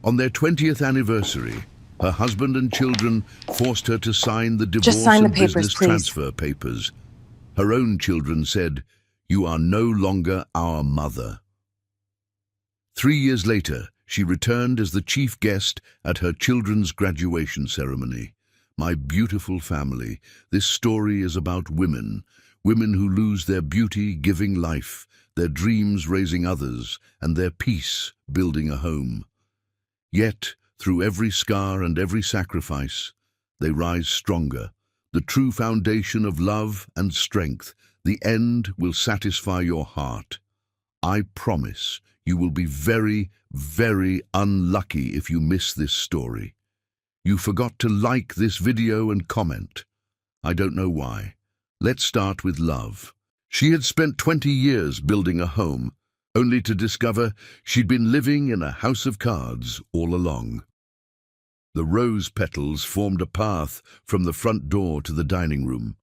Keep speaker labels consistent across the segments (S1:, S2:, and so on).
S1: On their 20th anniversary, her husband and children forced her to sign the
S2: Just
S1: divorce
S2: sign the
S1: and
S2: papers,
S1: business
S2: please.
S1: transfer papers. Her own children said, "You are no longer our mother." 3 years later, she returned as the chief guest at her children's graduation ceremony. My beautiful family, this story is about women, women who lose their beauty giving life, their dreams raising others, and their peace building a home. Yet, through every scar and every sacrifice, they rise stronger. The true foundation of love and strength, the end will satisfy your heart. I promise you will be very, very unlucky if you miss this story. You forgot to like this video and comment. I don't know why. Let's start with love. She had spent 20 years building a home, only to discover she'd been living in a house of cards all along. The rose petals formed a path from the front door to the dining room,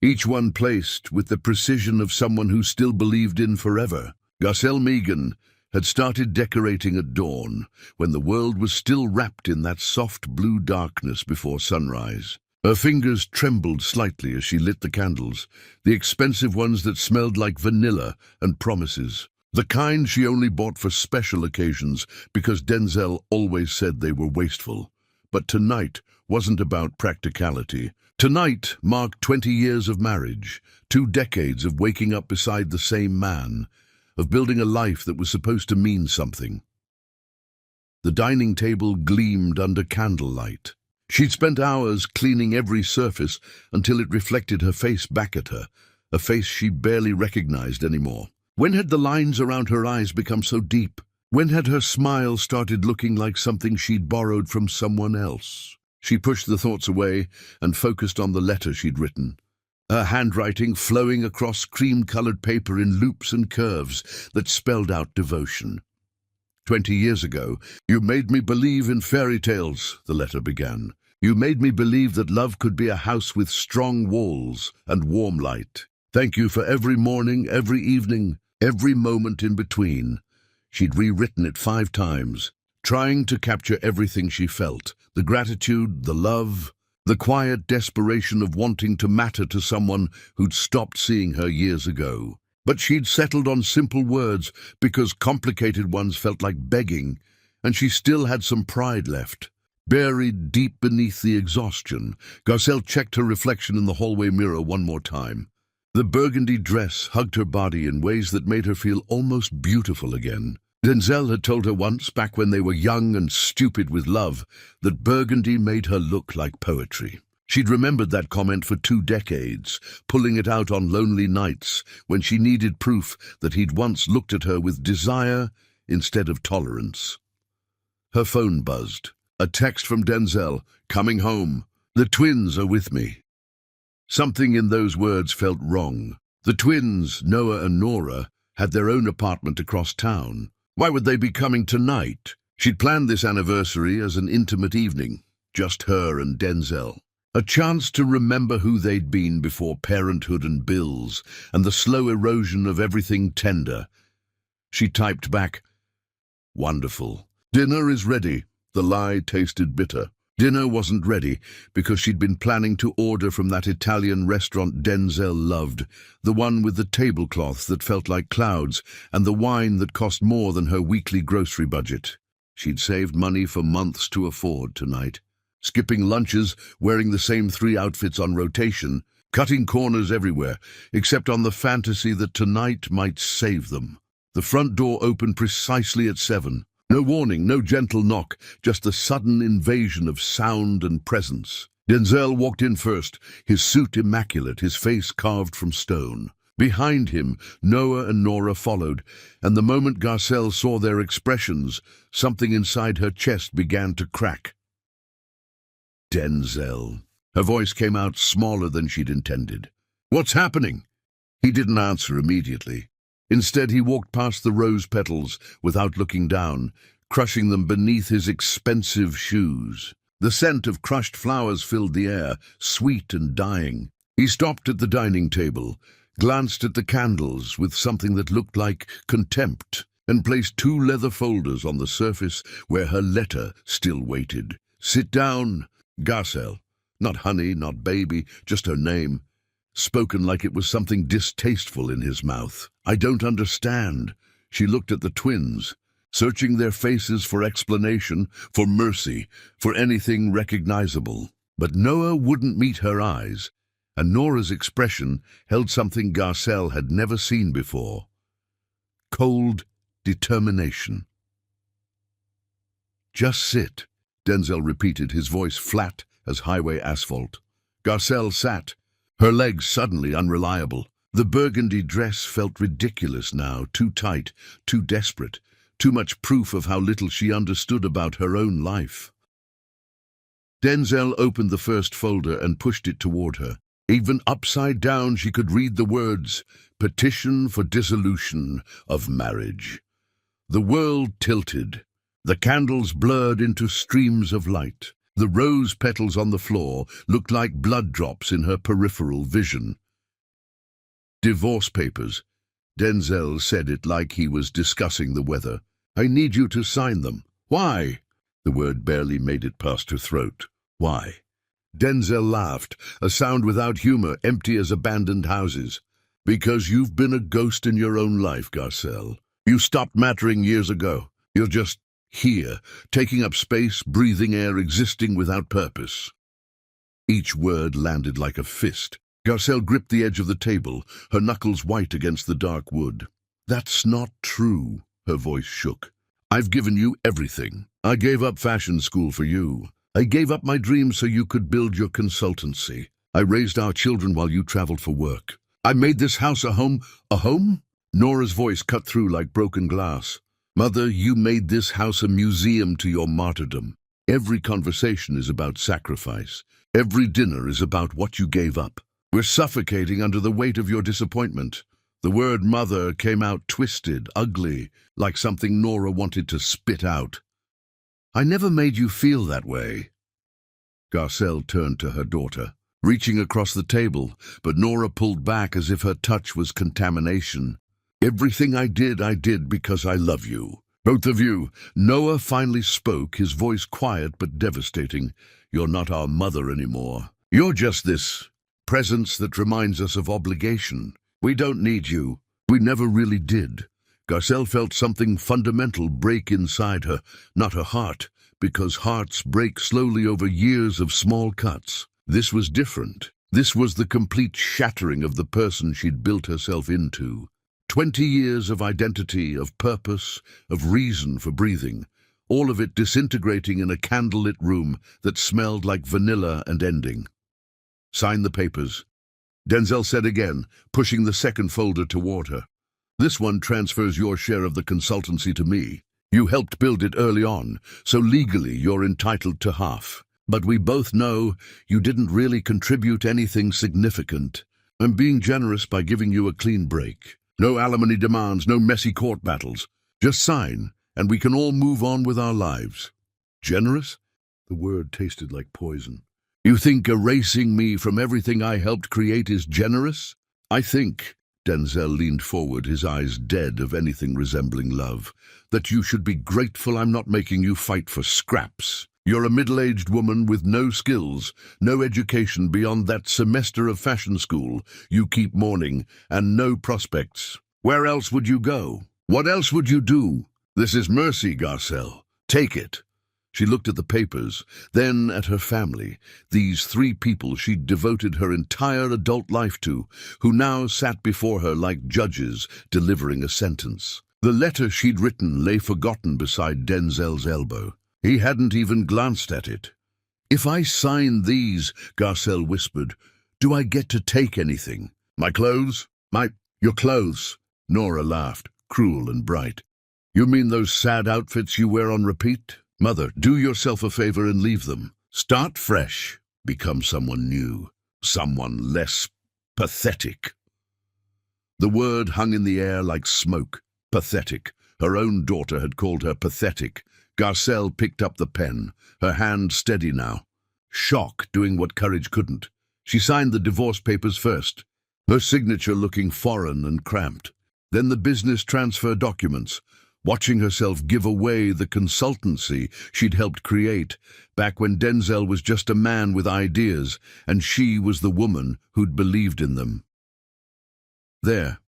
S1: each one placed with the precision of someone who still believed in forever. Garcelle Megan had started decorating at dawn, when the world was still wrapped in that soft blue darkness before sunrise. Her fingers trembled slightly as she lit the candles, the expensive ones that smelled like vanilla and promises. The kind she only bought for special occasions because Denzel always said they were wasteful. But tonight wasn't about practicality. Tonight marked 20 years of marriage, 2 decades of waking up beside the same man, of building a life that was supposed to mean something. The dining table gleamed under candlelight. She'd spent hours cleaning every surface until it reflected her face back at her, a face she barely recognized anymore. When had the lines around her eyes become so deep? When had her smile started looking like something she'd borrowed from someone else? She pushed the thoughts away and focused on the letter she'd written, her handwriting flowing across cream-colored paper in loops and curves that spelled out devotion. 20 years ago, you made me believe in fairy tales, the letter began. You made me believe that love could be a house with strong walls and warm light. Thank you for every morning, every evening, every moment in between. She'd rewritten it 5 times, trying to capture everything she felt, the gratitude, the love, the quiet desperation of wanting to matter to someone who'd stopped seeing her years ago. But she'd settled on simple words because complicated ones felt like begging, and she still had some pride left. Buried deep beneath the exhaustion, Garcelle checked her reflection in the hallway mirror one more time. The burgundy dress hugged her body in ways that made her feel almost beautiful again. Denzel had told her once, back when they were young and stupid with love, that burgundy made her look like poetry. She'd remembered that comment for 2 decades, pulling it out on lonely nights when she needed proof that he'd once looked at her with desire instead of tolerance. Her phone buzzed. A text from Denzel, "Coming home. The twins are with me." Something in those words felt wrong. The twins, Noah and Nora, had their own apartment across town. Why would they be coming tonight? She'd planned this anniversary as an intimate evening, just her and Denzel. A chance to remember who they'd been before parenthood and bills, and the slow erosion of everything tender. She typed back, "Wonderful. Dinner is ready." The lie tasted bitter. Dinner wasn't ready because she'd been planning to order from that Italian restaurant Denzel loved, the one with the tablecloths that felt like clouds and the wine that cost more than her weekly grocery budget. She'd saved money for months to afford tonight. Skipping lunches, wearing the same 3 outfits on rotation, cutting corners everywhere, except on the fantasy that tonight might save them. The front door opened precisely at 7. No warning, no gentle knock, just the sudden invasion of sound and presence. Denzel walked in first, his suit immaculate, his face carved from stone. Behind him, Noah and Nora followed, and the moment Garcelle saw their expressions, something inside her chest began to crack. Denzel. Her voice came out smaller than she'd intended. "What's happening?" He didn't answer immediately. Instead, he walked past the rose petals without looking down, crushing them beneath his expensive shoes. The scent of crushed flowers filled the air, sweet and dying. He stopped at the dining table, glanced at the candles with something that looked like contempt. and placed two leather folders on the surface where her letter still waited. "Sit down, Garcelle." Not honey, not baby, just her name, spoken like it was something distasteful in his mouth. "I don't understand." She looked at the twins, searching their faces for explanation, for mercy, for anything recognizable. But Noah wouldn't meet her eyes, and Nora's expression held something Garcelle had never seen before. Cold determination. "Just sit," Denzel repeated, his voice flat as highway asphalt. Garcelle sat, her legs suddenly unreliable. The burgundy dress felt ridiculous now, too tight, too desperate, too much proof of how little she understood about her own life. Denzel opened the first folder and pushed it toward her. Even upside down she could read the words, "Petition for dissolution of marriage." The world tilted. The candles blurred into streams of light. The rose petals on the floor looked like blood drops in her peripheral vision. "Divorce papers." Denzel said it like he was discussing the weather. "I need you to sign them." "Why?" The word barely made it past her throat. "Why?" Denzel laughed, a sound without humor, empty as abandoned houses. "Because you've been a ghost in your own life, Garcelle. You stopped mattering years ago. You're just here, taking up space, breathing air, existing without purpose." Each word landed like a fist. Garcelle gripped the edge of the table, her knuckles white against the dark wood. "That's not true," her voice shook. "I've given you everything. I gave up fashion school for you. I gave up my dreams so you could build your consultancy. I raised our children while you traveled for work. I made this house a home." "A home?" Nora's voice cut through like broken glass. "Mother, you made this house a museum to your martyrdom. Every conversation is about sacrifice. Every dinner is about what you gave up. We're suffocating under the weight of your disappointment." The word mother came out twisted, ugly, like something Nora wanted to spit out. "I never made you feel that way." Garcelle turned to her daughter, reaching across the table, but Nora pulled back as if her touch was contamination. "Everything I did because I love you. Both of you." Noah finally spoke, his voice quiet but devastating. "You're not our mother anymore. You're just this presence that reminds us of obligation. We don't need you. We never really did." Garcelle felt something fundamental break inside her, not her heart, because hearts break slowly over years of small cuts. This was different. This was the complete shattering of the person she'd built herself into. 20 years of identity, of purpose, of reason for breathing, all of it disintegrating in a candlelit room that smelled like vanilla and ending. "Sign the papers," Denzel said again, pushing the second folder toward her. "This one transfers your share of the consultancy to me. You helped build it early on, so legally you're entitled to half. But we both know you didn't really contribute anything significant. I'm being generous by giving you a clean break. No alimony demands, no messy court battles. Just sign, and we can all move on with our lives." "Generous?" The word tasted like poison. "You think erasing me from everything I helped create is generous?" "I think," Denzel leaned forward, his eyes dead of anything resembling love, "that you should be grateful I'm not making you fight for scraps. You're a middle-aged woman with no skills, no education beyond that semester of fashion school you keep mourning, and no prospects. Where else would you go? What else would you do? This is mercy, Garcelle. Take it." She looked at the papers, then at her family, these 3 people she'd devoted her entire adult life to, who now sat before her like judges delivering a sentence. The letter she'd written lay forgotten beside Denzel's elbow. He hadn't even glanced at it. "If I sign these," Garcelle whispered, "do I get to take anything? My clothes? Your clothes?" Nora laughed, cruel and bright. "You mean those sad outfits you wear on repeat? Mother, do yourself a favor and leave them. Start fresh. Become someone new. Someone less pathetic." The word hung in the air like smoke. Pathetic. Her own daughter had called her pathetic. Garcelle picked up the pen, her hand steady now. Shock doing what courage couldn't. She signed the divorce papers first, her signature looking foreign and cramped. Then the business transfer documents, watching herself give away the consultancy she'd helped create back when Denzel was just a man with ideas and she was the woman who'd believed in them. "There,"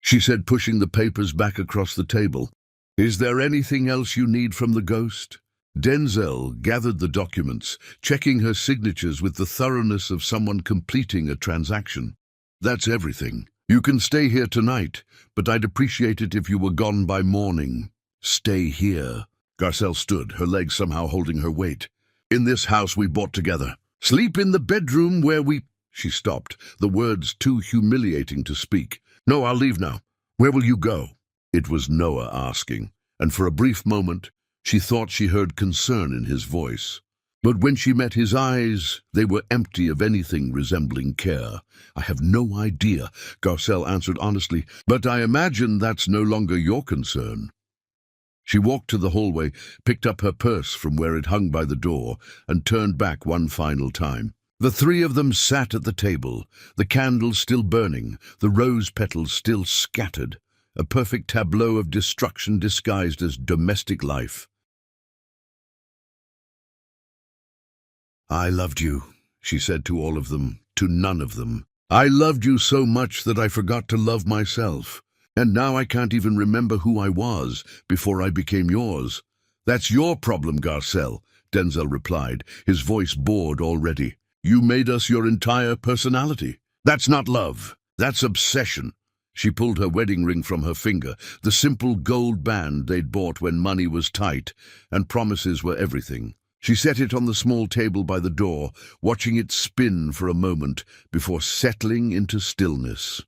S1: she said, pushing the papers back across the table. "Is there anything else you need from the ghost?" Denzel gathered the documents, checking her signatures with the thoroughness of someone completing a transaction. "That's everything. You can stay here tonight, but I'd appreciate it if you were gone by morning." "Stay here?" Garcelle stood, her legs somehow holding her weight. "In this house we bought together. Sleep in the bedroom where we—" She stopped, the words too humiliating to speak. "No, I'll leave now. Where will you go?" It was Noah asking, and for a brief moment she thought she heard concern in his voice. But when she met his eyes, they were empty of anything resembling care. "I have no idea," Garcelle answered honestly, "but I imagine that's no longer your concern." She walked to the hallway, picked up her purse from where it hung by the door, and turned back one final time. The three of them sat at the table, the candles still burning, the rose petals still scattered, a perfect tableau of destruction disguised as domestic life. "I loved you," she said to all of them, to none of them. "I loved you so much that I forgot to love myself. And now I can't even remember who I was before I became yours." "That's your problem, Garcelle," Denzel replied, his voice bored already. "You made us your entire personality. That's not love. That's obsession." She pulled her wedding ring from her finger, the simple gold band they'd bought when money was tight and promises were everything. She set it on the small table by the door, watching it spin for a moment before settling into stillness.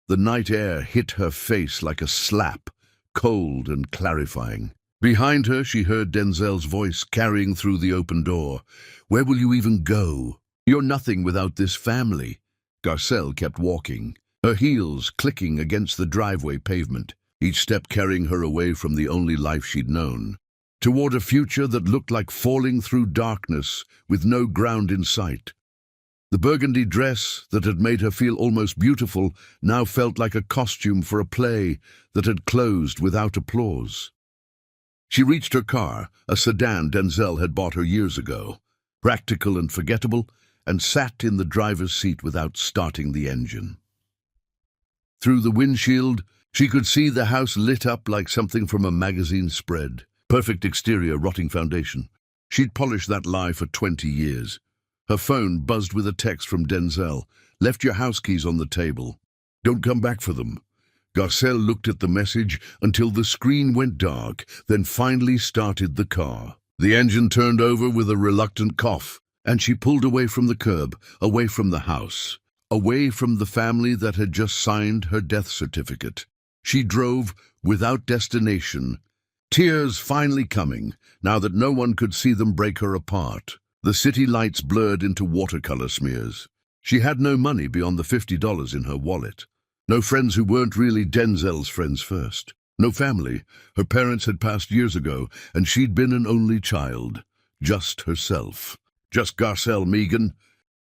S1: The night air hit her face like a slap, cold and clarifying. Behind her, she heard Denzel's voice carrying through the open door. "Where will you even go? You're nothing without this family." Garcelle kept walking, her heels clicking against the driveway pavement, each step carrying her away from the only life she'd known, toward a future that looked like falling through darkness with no ground in sight. The burgundy dress that had made her feel almost beautiful now felt like a costume for a play that had closed without applause. She reached her car, a sedan Denzel had bought her years ago, practical and forgettable, and sat in the driver's seat without starting the engine. Through the windshield, she could see the house lit up like something from a magazine spread. Perfect exterior, rotting foundation. She'd polished that lie for 20 years. Her phone buzzed with a text from Denzel. "Left your house keys on the table. Don't come back for them." Garcelle looked at the message until the screen went dark, then finally started the car. The engine turned over with a reluctant cough, and she pulled away from the curb, away from the house, away from the family that had just signed her death certificate. She drove without destination, tears finally coming, now that no one could see them break her apart. The city lights blurred into watercolor smears. She had no money beyond the $50 in her wallet. No friends who weren't really Denzel's friends first. No family. Her parents had passed years ago, and she'd been an only child. Just herself. Just Garcelle Megan,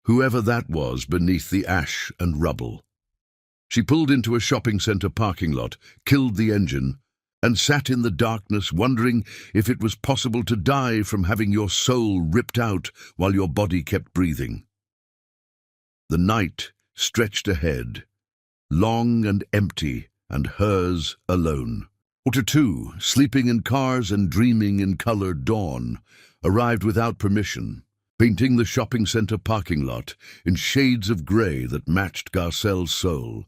S1: whoever that was beneath the ash and rubble. She pulled into a shopping center parking lot, killed the engine, and sat in the darkness wondering if it was possible to die from having your soul ripped out while your body kept breathing. The night stretched ahead, long and empty, and hers alone. Quarter two, sleeping in cars and dreaming in colored dawn, arrived without permission, painting the shopping center parking lot in shades of gray that matched Garcelle's soul.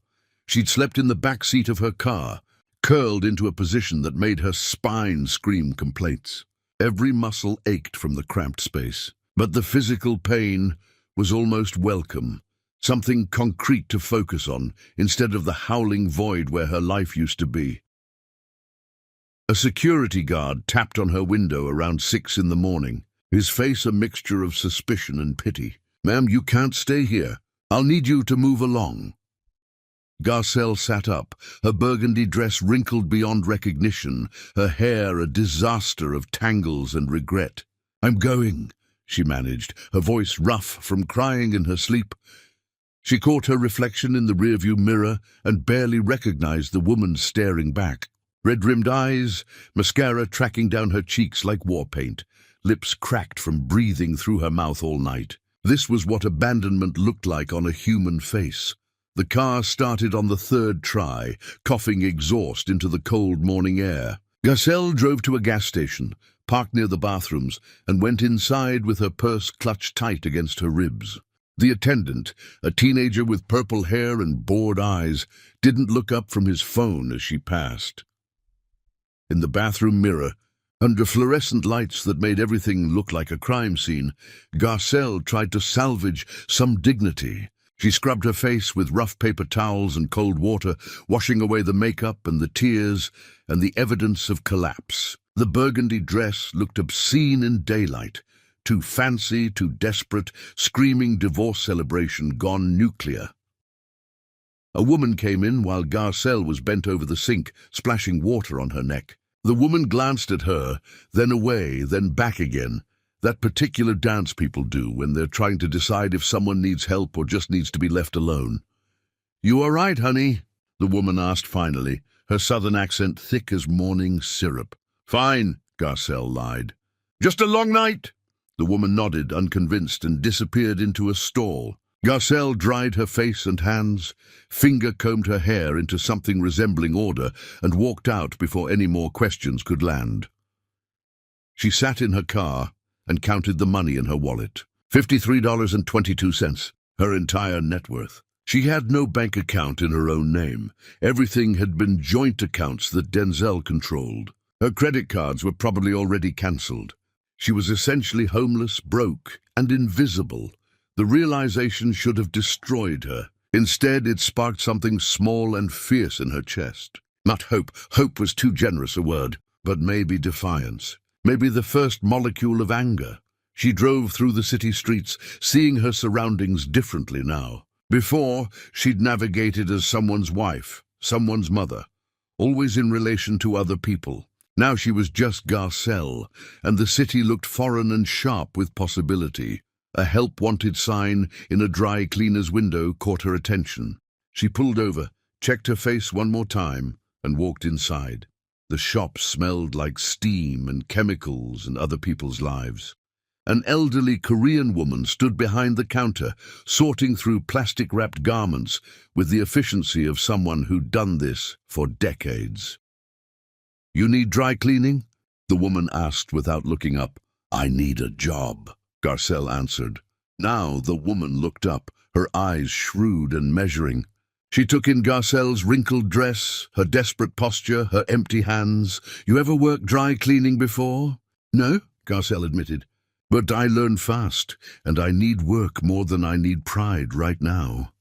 S1: She'd slept in the back seat of her car, curled into a position that made her spine scream complaints. Every muscle ached from the cramped space, but the physical pain was almost welcome, something concrete to focus on instead of the howling void where her life used to be. A security guard tapped on her window around 6 in the morning, his face a mixture of suspicion and pity. "Ma'am, you can't stay here. I'll need you to move along." Garcelle sat up, her burgundy dress wrinkled beyond recognition, her hair a disaster of tangles and regret. "I'm going," she managed, her voice rough from crying in her sleep. She caught her reflection in the rearview mirror and barely recognized the woman staring back. Red-rimmed eyes, mascara tracking down her cheeks like war paint, lips cracked from breathing through her mouth all night. This was what abandonment looked like on a human face. The car started on the third try, coughing exhaust into the cold morning air. Garcelle drove to a gas station, parked near the bathrooms, and went inside with her purse clutched tight against her ribs. The attendant, a teenager with purple hair and bored eyes, didn't look up from his phone as she passed. In the bathroom mirror, under fluorescent lights that made everything look like a crime scene, Garcelle tried to salvage some dignity. She scrubbed her face with rough paper towels and cold water, washing away the makeup and the tears and the evidence of collapse. The burgundy dress looked obscene in daylight, too fancy, too desperate, screaming divorce celebration gone nuclear. A woman came in while Garcelle was bent over the sink, splashing water on her neck. The woman glanced at her, then away, then back again. That particular dance people do when they're trying to decide if someone needs help or just needs to be left alone. "You all right, honey?" the woman asked finally, her southern accent thick as morning syrup. "Fine," Garcelle lied. "Just a long night?" The woman nodded, unconvinced, and disappeared into a stall. Garcelle dried her face and hands, finger-combed her hair into something resembling order, and walked out before any more questions could land. She sat in her car and counted the money in her wallet. $53.22, her entire net worth. She had no bank account in her own name. Everything had been joint accounts that Denzel controlled. Her credit cards were probably already cancelled. She was essentially homeless, broke, and invisible. The realization should have destroyed her. Instead, it sparked something small and fierce in her chest. Not hope. Hope was too generous a word, but maybe defiance. Maybe the first molecule of anger. She drove through the city streets, seeing her surroundings differently now. Before, she'd navigated as someone's wife, someone's mother, always in relation to other people. Now she was just Garcelle, and the city looked foreign and sharp with possibility. A help-wanted sign in a dry cleaner's window caught her attention. She pulled over, checked her face one more time, and walked inside. The shop smelled like steam and chemicals and other people's lives. An elderly Korean woman stood behind the counter, sorting through plastic-wrapped garments with the efficiency of someone who'd done this for decades. "You need dry cleaning?" the woman asked without looking up. "I need a job," Garcelle answered. Now the woman looked up, her eyes shrewd and measuring. She took in Garcelle's wrinkled dress, her desperate posture, her empty hands. "You ever worked dry cleaning before?" "No," Garcelle admitted. "But I learn fast, and I need work more than I need pride right now."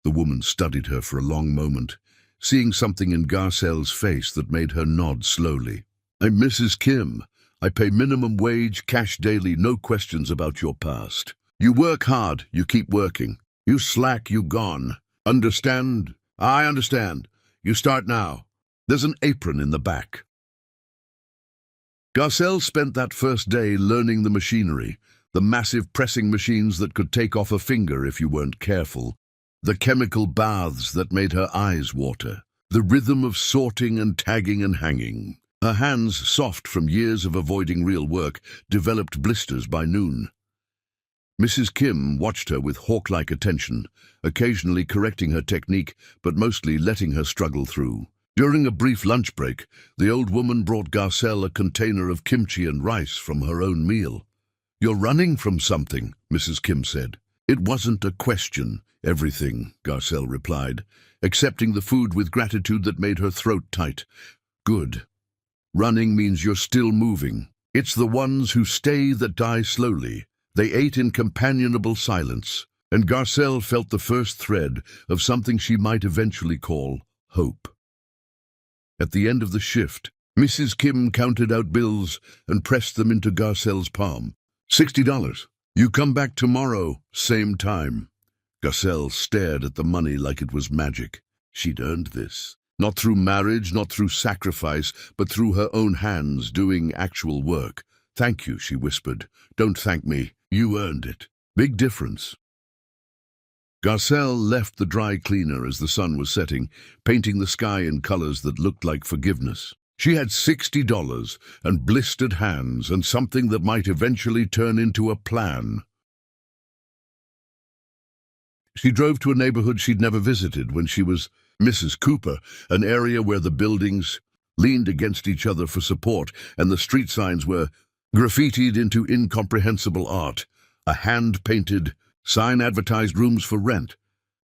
S1: The woman studied her for a long moment, seeing something in Garcelle's face that made her nod slowly. "I'm Mrs. Kim. I pay minimum wage, cash daily, no questions about your past. You work hard, you keep working. You slack, you gone. Understand?" "I understand. You start now. There's an apron in the back." Garcelle spent that first day learning the machinery, the massive pressing machines that could take off a finger if you weren't careful, the chemical baths that made her eyes water, the rhythm of sorting and tagging and hanging. Her hands, soft from years of avoiding real work, developed blisters by noon. Mrs. Kim watched her with hawk-like attention, occasionally correcting her technique, but mostly letting her struggle through. During a brief lunch break, the old woman brought Garcelle a container of kimchi and rice from her own meal. "You're running from something," Mrs. Kim said. "It wasn't a question. Everything," Garcelle replied, accepting the food with gratitude that made her throat tight. "Good. Running means you're still moving. It's the ones who stay that die slowly." They ate in companionable silence, and Garcelle felt the first thread of something she might eventually call hope. At the end of the shift, Mrs. Kim counted out bills and pressed them into Garcelle's palm. $60. You come back tomorrow, same time. Garcelle stared at the money like it was magic. She'd earned this. Not through marriage, not through sacrifice, but through her own hands doing actual work. "Thank you," she whispered. "Don't thank me. You earned it." Big difference. Garcelle left the dry cleaner as the sun was setting, painting the sky in colors that looked like forgiveness. She had $60 and blistered hands and something that might eventually turn into a plan. She drove to a neighborhood she'd never visited when she was Mrs. Cooper, an area where the buildings leaned against each other for support and the street signs were graffitied into incomprehensible art. A hand-painted sign advertised rooms for rent.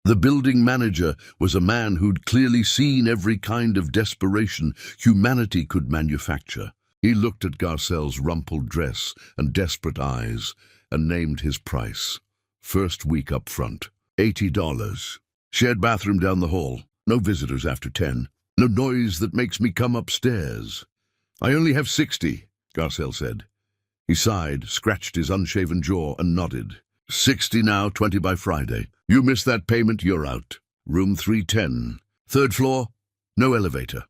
S1: The building manager was a man who'd clearly seen every kind of desperation humanity could manufacture. He looked at Garcelle's rumpled dress and desperate eyes and named his price. First week up front, $80. Shared bathroom down the hall. No visitors after 10. No noise that makes me come upstairs. I only have 60, Garcelle said. He sighed, scratched his unshaven jaw and nodded. 60 now, 20 by Friday. You miss that payment, you're out. Room 310. Third floor, no elevator.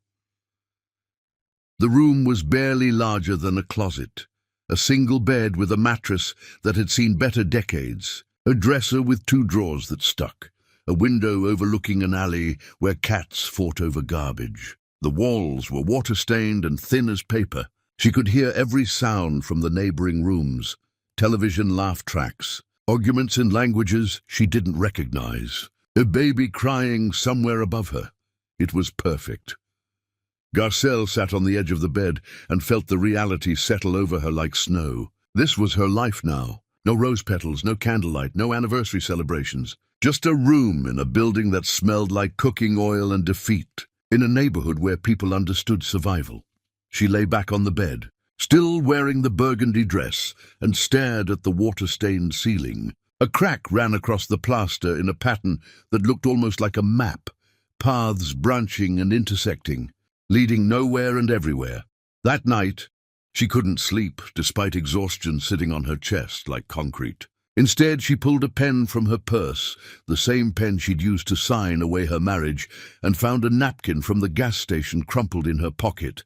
S1: The room was barely larger than a closet. A single bed with a mattress that had seen better decades. A dresser with 2 drawers that stuck. A window overlooking an alley where cats fought over garbage. The walls were water-stained and thin as paper. She could hear every sound from the neighboring rooms. Television laugh tracks. Arguments in languages she didn't recognize. A baby crying somewhere above her. It was perfect. Garcelle sat on the edge of the bed and felt the reality settle over her like snow. This was her life now. No rose petals, no candlelight, no anniversary celebrations. Just a room in a building that smelled like cooking oil and defeat. In a neighborhood where people understood survival. She lay back on the bed, still wearing the burgundy dress, and stared at the water-stained ceiling. A crack ran across the plaster in a pattern that looked almost like a map, paths branching and intersecting, leading nowhere and everywhere. That night, she couldn't sleep, despite exhaustion sitting on her chest like concrete. Instead, she pulled a pen from her purse, the same pen she'd used to sign away her marriage, and found a napkin from the gas station crumpled in her pocket.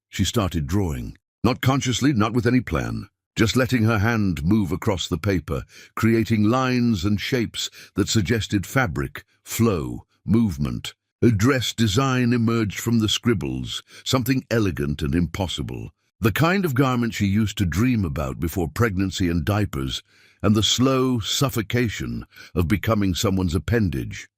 S1: She started drawing. Not consciously, not with any plan, just letting her hand move across the paper, creating lines and shapes that suggested fabric, flow, movement. A dress design emerged from the scribbles, something elegant and impossible. The kind of garment she used to dream about before pregnancy and diapers, and the slow suffocation of becoming someone's appendage.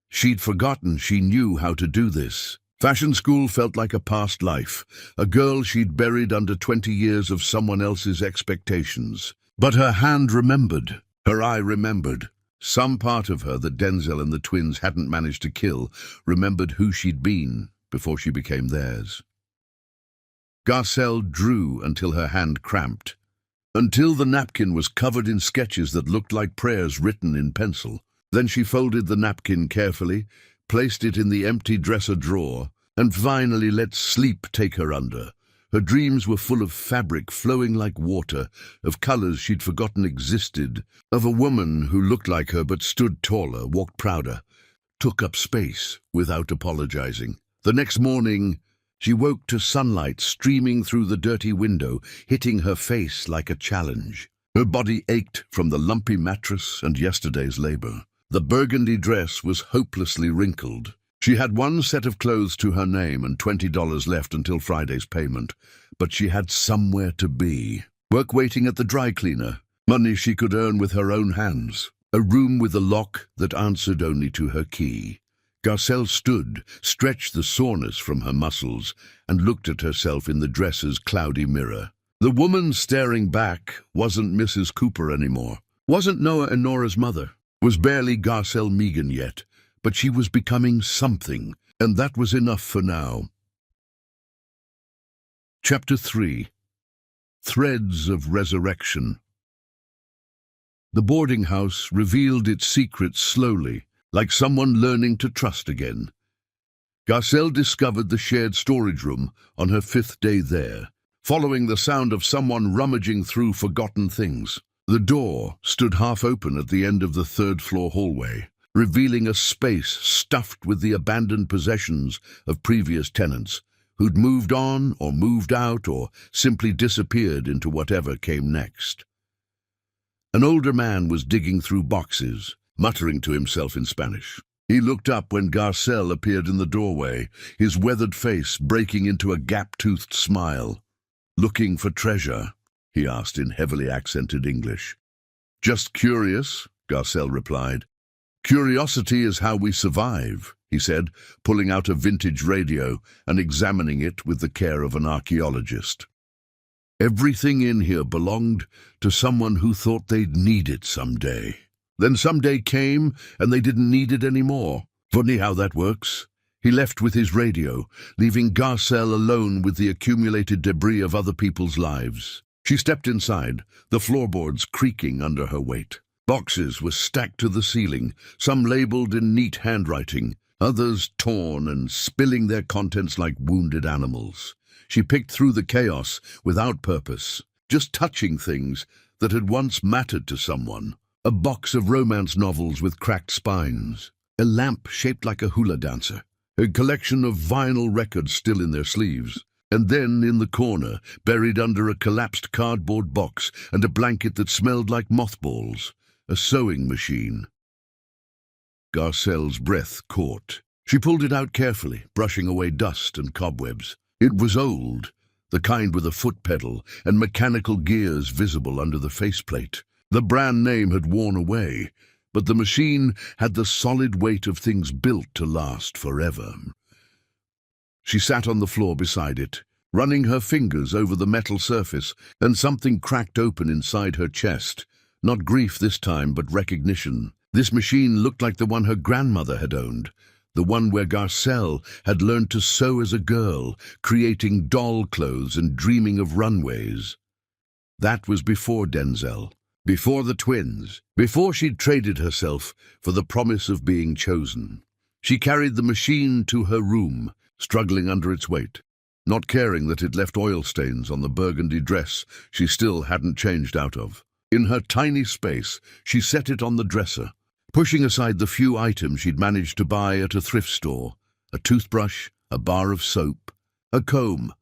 S1: She'd forgotten she knew how to do this. Fashion school felt like a past life, a girl she'd buried under 20 years of someone else's expectations. But her hand remembered, her eye remembered. Some part of her that Denzel and the twins hadn't managed to kill remembered who she'd been before she became theirs. Garcelle drew until her hand cramped, until the napkin was covered in sketches that looked like prayers written in pencil. Then she folded the napkin carefully, placed it in the empty dresser drawer, and finally let sleep take her under. Her dreams were full of fabric flowing like water, of colors she'd forgotten existed, of a woman who looked like her but stood taller, walked prouder, took up space without apologizing. The next morning, she woke to sunlight streaming through the dirty window, hitting her face like a challenge. Her body ached from the lumpy mattress and yesterday's labor. The burgundy dress was hopelessly wrinkled. She had one set of clothes to her name and $20 left until Friday's payment, but she had somewhere to be. Work waiting at the dry cleaner, money she could earn with her own hands, a room with a lock that answered only to her key. Garcelle stood, stretched the soreness from her muscles, and looked at herself in the dress's cloudy mirror. The woman staring back wasn't Mrs. Cooper anymore, wasn't Noah and Nora's mother, was barely Garcelle Megan yet, but she was becoming something, and that was enough for now. Chapter 3. Threads of Resurrection. The boarding house revealed its secrets slowly, like someone learning to trust again. Garcelle discovered the shared storage room on her 5th day there, following the sound of someone rummaging through forgotten things. The door stood half open at the end of the 3rd floor hallway, revealing a space stuffed with the abandoned possessions of previous tenants, who'd moved on or moved out or simply disappeared into whatever came next. An older man was digging through boxes, muttering to himself in Spanish. He looked up when Garcelle appeared in the doorway, his weathered face breaking into a gap-toothed smile. "Looking for treasure?" he asked in heavily accented English. "Just curious," Garcelle replied. "Curiosity is how we survive," he said, pulling out a vintage radio and examining it with the care of an archaeologist. Everything in here belonged to someone who thought they'd need it someday. Then someday came and they didn't need it anymore. Funny how that works. He left with his radio, leaving Garcelle alone with the accumulated debris of other people's lives. She stepped inside, the floorboards creaking under her weight. Boxes were stacked to the ceiling, some labeled in neat handwriting, others torn and spilling their contents like wounded animals. She picked through the chaos without purpose, just touching things that had once mattered to someone. A box of romance novels with cracked spines, a lamp shaped like a hula dancer, a collection of vinyl records still in their sleeves, and then in the corner, buried under a collapsed cardboard box and a blanket that smelled like mothballs, a sewing machine. Garcelle's breath caught. She pulled it out carefully, brushing away dust and cobwebs. It was old, the kind with a foot pedal and mechanical gears visible under the faceplate. The brand name had worn away, but the machine had the solid weight of things built to last forever. She sat on the floor beside it, running her fingers over the metal surface, and something cracked open inside her chest. Not grief this time, but recognition. This machine looked like the one her grandmother had owned, the one where Garcelle had learned to sew as a girl, creating doll clothes and dreaming of runways. That was before Denzel. Before the twins, before she'd traded herself for the promise of being chosen. She carried the machine to her room, struggling under its weight, not caring that it left oil stains on the burgundy dress she still hadn't changed out of. In her tiny space, she set it on the dresser, pushing aside the few items she'd managed to buy at a thrift store, a toothbrush, a bar of soap, a comb.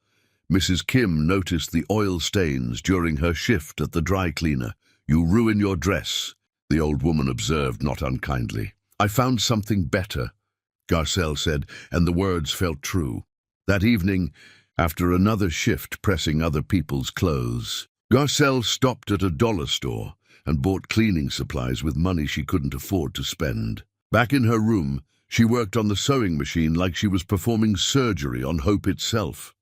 S1: Mrs. Kim noticed the oil stains during her shift at the dry cleaner. "You ruin your dress," the old woman observed not unkindly. "I found something better," Garcelle said, and the words felt true. That evening, after another shift pressing other people's clothes, Garcelle stopped at a dollar store and bought cleaning supplies with money she couldn't afford to spend. Back in her room, she worked on the sewing machine like she was performing surgery on hope itself.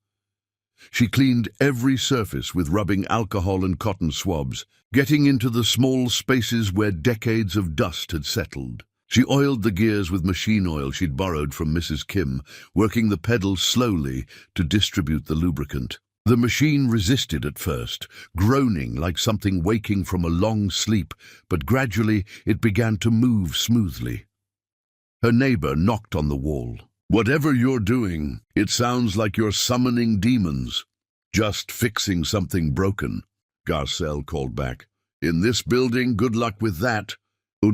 S1: She cleaned every surface with rubbing alcohol and cotton swabs, getting into the small spaces where decades of dust had settled. She oiled the gears with machine oil she'd borrowed from Mrs. Kim, working the pedals slowly to distribute the lubricant. The machine resisted at first, groaning like something waking from a long sleep, but gradually it began to move smoothly. Her neighbor knocked on the wall. "Whatever you're doing, it sounds like you're summoning demons." "Just fixing something broken," Garcelle called back. "In this building, good luck with that,"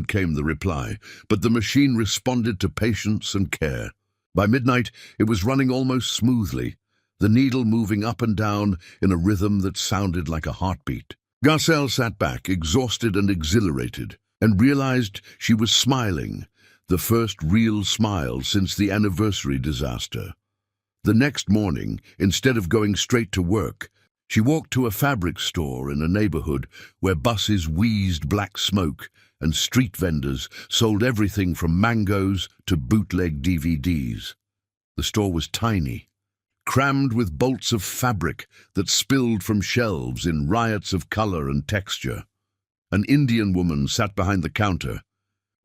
S1: came the reply, but the machine responded to patience and care. By midnight, it was running almost smoothly, the needle moving up and down in a rhythm that sounded like a heartbeat. Garcelle sat back, exhausted and exhilarated, and realized she was smiling, the first real smile since the anniversary disaster. The next morning, instead of going straight to work, she walked to a fabric store in a neighborhood where buses wheezed black smoke and street vendors sold everything from mangoes to bootleg DVDs. The store was tiny, crammed with bolts of fabric that spilled from shelves in riots of color and texture. An Indian woman sat behind the counter,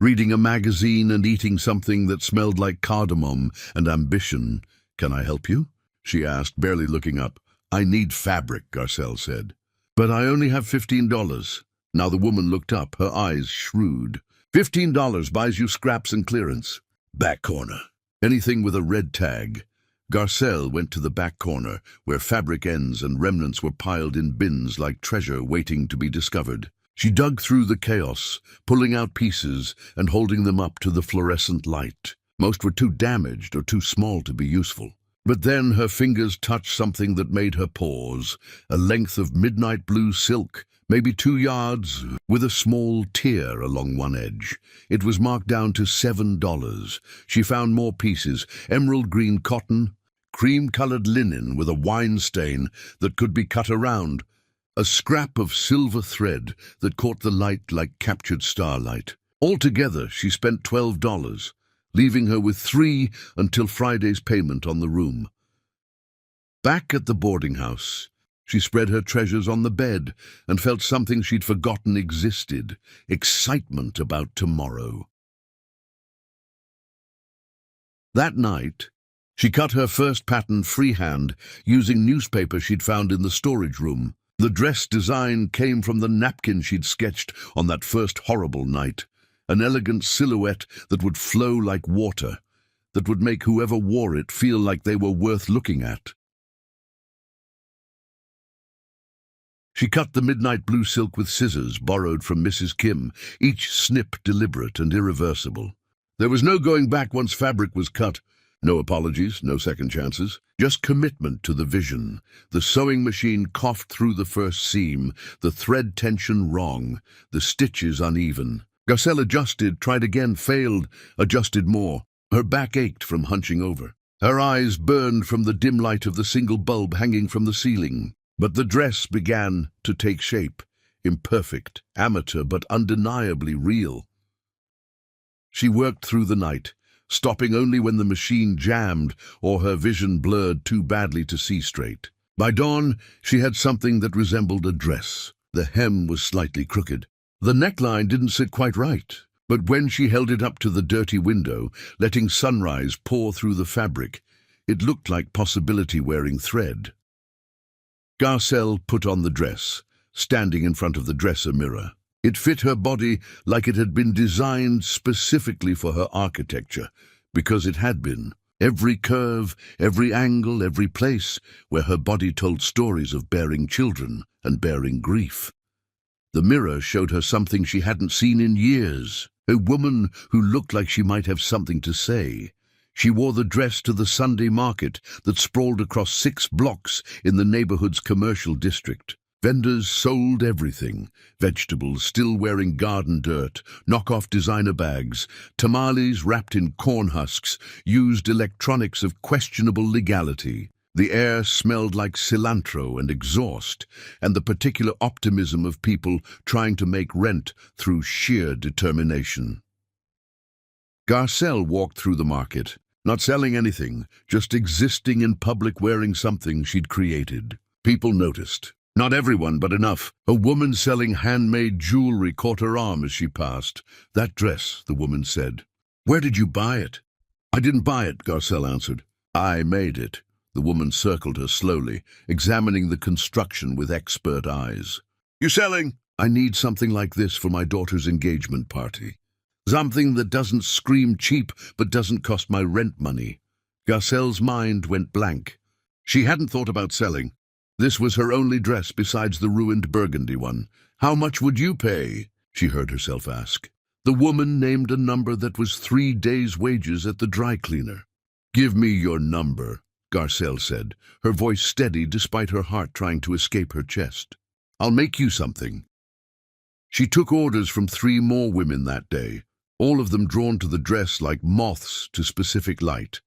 S1: reading a magazine and eating something that smelled like cardamom and ambition. "Can I help you?" she asked, barely looking up. "I need fabric," Garcelle said. "But I only have $15. Now the woman looked up, her eyes shrewd. $15 buys you scraps and clearance. Back corner. Anything with a red tag. Garcelle went to the back corner, where fabric ends and remnants were piled in bins like treasure waiting to be discovered. She dug through the chaos, pulling out pieces and holding them up to the fluorescent light. Most were too damaged or too small to be useful. But then her fingers touched something that made her pause, a length of midnight blue silk maybe 2 yards, with a small tear along one edge. It was marked down to $7. She found more pieces: emerald green cotton, cream-colored linen with a wine stain that could be cut around, a scrap of silver thread that caught the light like captured starlight. Altogether, she spent $12, leaving her with $3 until Friday's payment on the room. Back at the boarding house, she spread her treasures on the bed and felt something she'd forgotten existed: excitement about tomorrow. That night, she cut her first pattern freehand using newspaper she'd found in the storage room. The dress design came from the napkin she'd sketched on that first horrible night, an elegant silhouette that would flow like water, that would make whoever wore it feel like they were worth looking at. She cut the midnight blue silk with scissors borrowed from Mrs. Kim, each snip deliberate and irreversible. There was no going back once fabric was cut. No apologies, no second chances, just commitment to the vision. The sewing machine coughed through the first seam, the thread tension wrong, the stitches uneven. Garcelle adjusted, tried again, failed, adjusted more. Her back ached from hunching over. Her eyes burned from the dim light of the single bulb hanging from the ceiling. But the dress began to take shape, imperfect, amateur, but undeniably real. She worked through the night, stopping only when the machine jammed or her vision blurred too badly to see straight. By dawn, she had something that resembled a dress. The hem was slightly crooked. The neckline didn't sit quite right, but when she held it up to the dirty window, letting sunrise pour through the fabric, it looked like possibility-wearing thread. Garcelle put on the dress, standing in front of the dresser mirror. It fit her body like it had been designed specifically for her architecture, because it had been. Every curve, every angle, every place where her body told stories of bearing children and bearing grief. The mirror showed her something she hadn't seen in years, a woman who looked like she might have something to say. She wore the dress to the Sunday market that sprawled across 6 blocks in the neighborhood's commercial district. Vendors sold everything: vegetables still wearing garden dirt, knockoff designer bags, tamales wrapped in corn husks, used electronics of questionable legality. The air smelled like cilantro and exhaust, and the particular optimism of people trying to make rent through sheer determination. Garcelle walked through the market, not selling anything, just existing in public wearing something she'd created. People noticed. Not everyone, but enough. A woman selling handmade jewelry caught her arm as she passed. "That dress," the woman said. "Where did you buy it?" "I didn't buy it," Garcelle answered. "I made it." The woman circled her slowly, examining the construction with expert eyes. "You selling?" "I need something like this for my daughter's engagement party. Something that doesn't scream cheap but doesn't cost my rent money." Garcelle's mind went blank. She hadn't thought about selling. This was her only dress besides the ruined burgundy one. "How much would you pay?" she heard herself ask. The woman named a number that was 3 days' wages at the dry cleaner. "Give me your number," Garcelle said, her voice steady despite her heart trying to escape her chest. "I'll make you something." She took orders from 3 more women that day, all of them drawn to the dress like moths to specific light.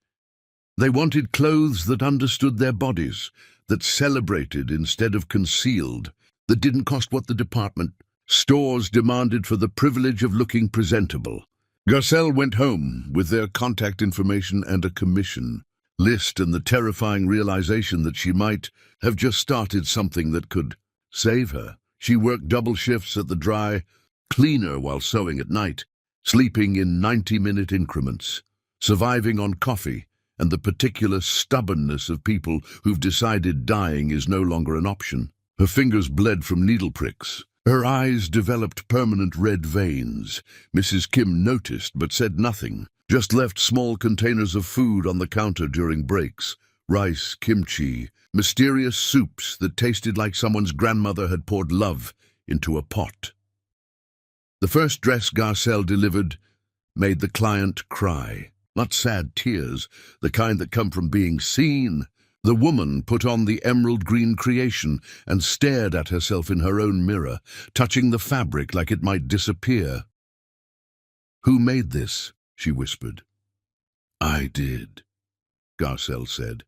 S1: They wanted clothes that understood their bodies, that celebrated instead of concealed, that didn't cost what the department stores demanded for the privilege of looking presentable. Garcelle went home with their contact information and a commission list and the terrifying realization that she might have just started something that could save her. She worked double shifts at the dry cleaner while sewing at night, sleeping in 90-minute increments, surviving on coffee and the particular stubbornness of people who've decided dying is no longer an option. Her fingers bled from needle pricks. Her eyes developed permanent red veins. Mrs. Kim noticed but said nothing, just left small containers of food on the counter during breaks. Rice, kimchi, mysterious soups that tasted like someone's grandmother had poured love into a pot. The first dress Garcelle delivered made the client cry. Not sad tears, the kind that come from being seen, The woman put on the emerald green creation and stared at herself in her own mirror, touching the fabric like it might disappear. "Who made this?" she whispered. "I did," Garcelle said,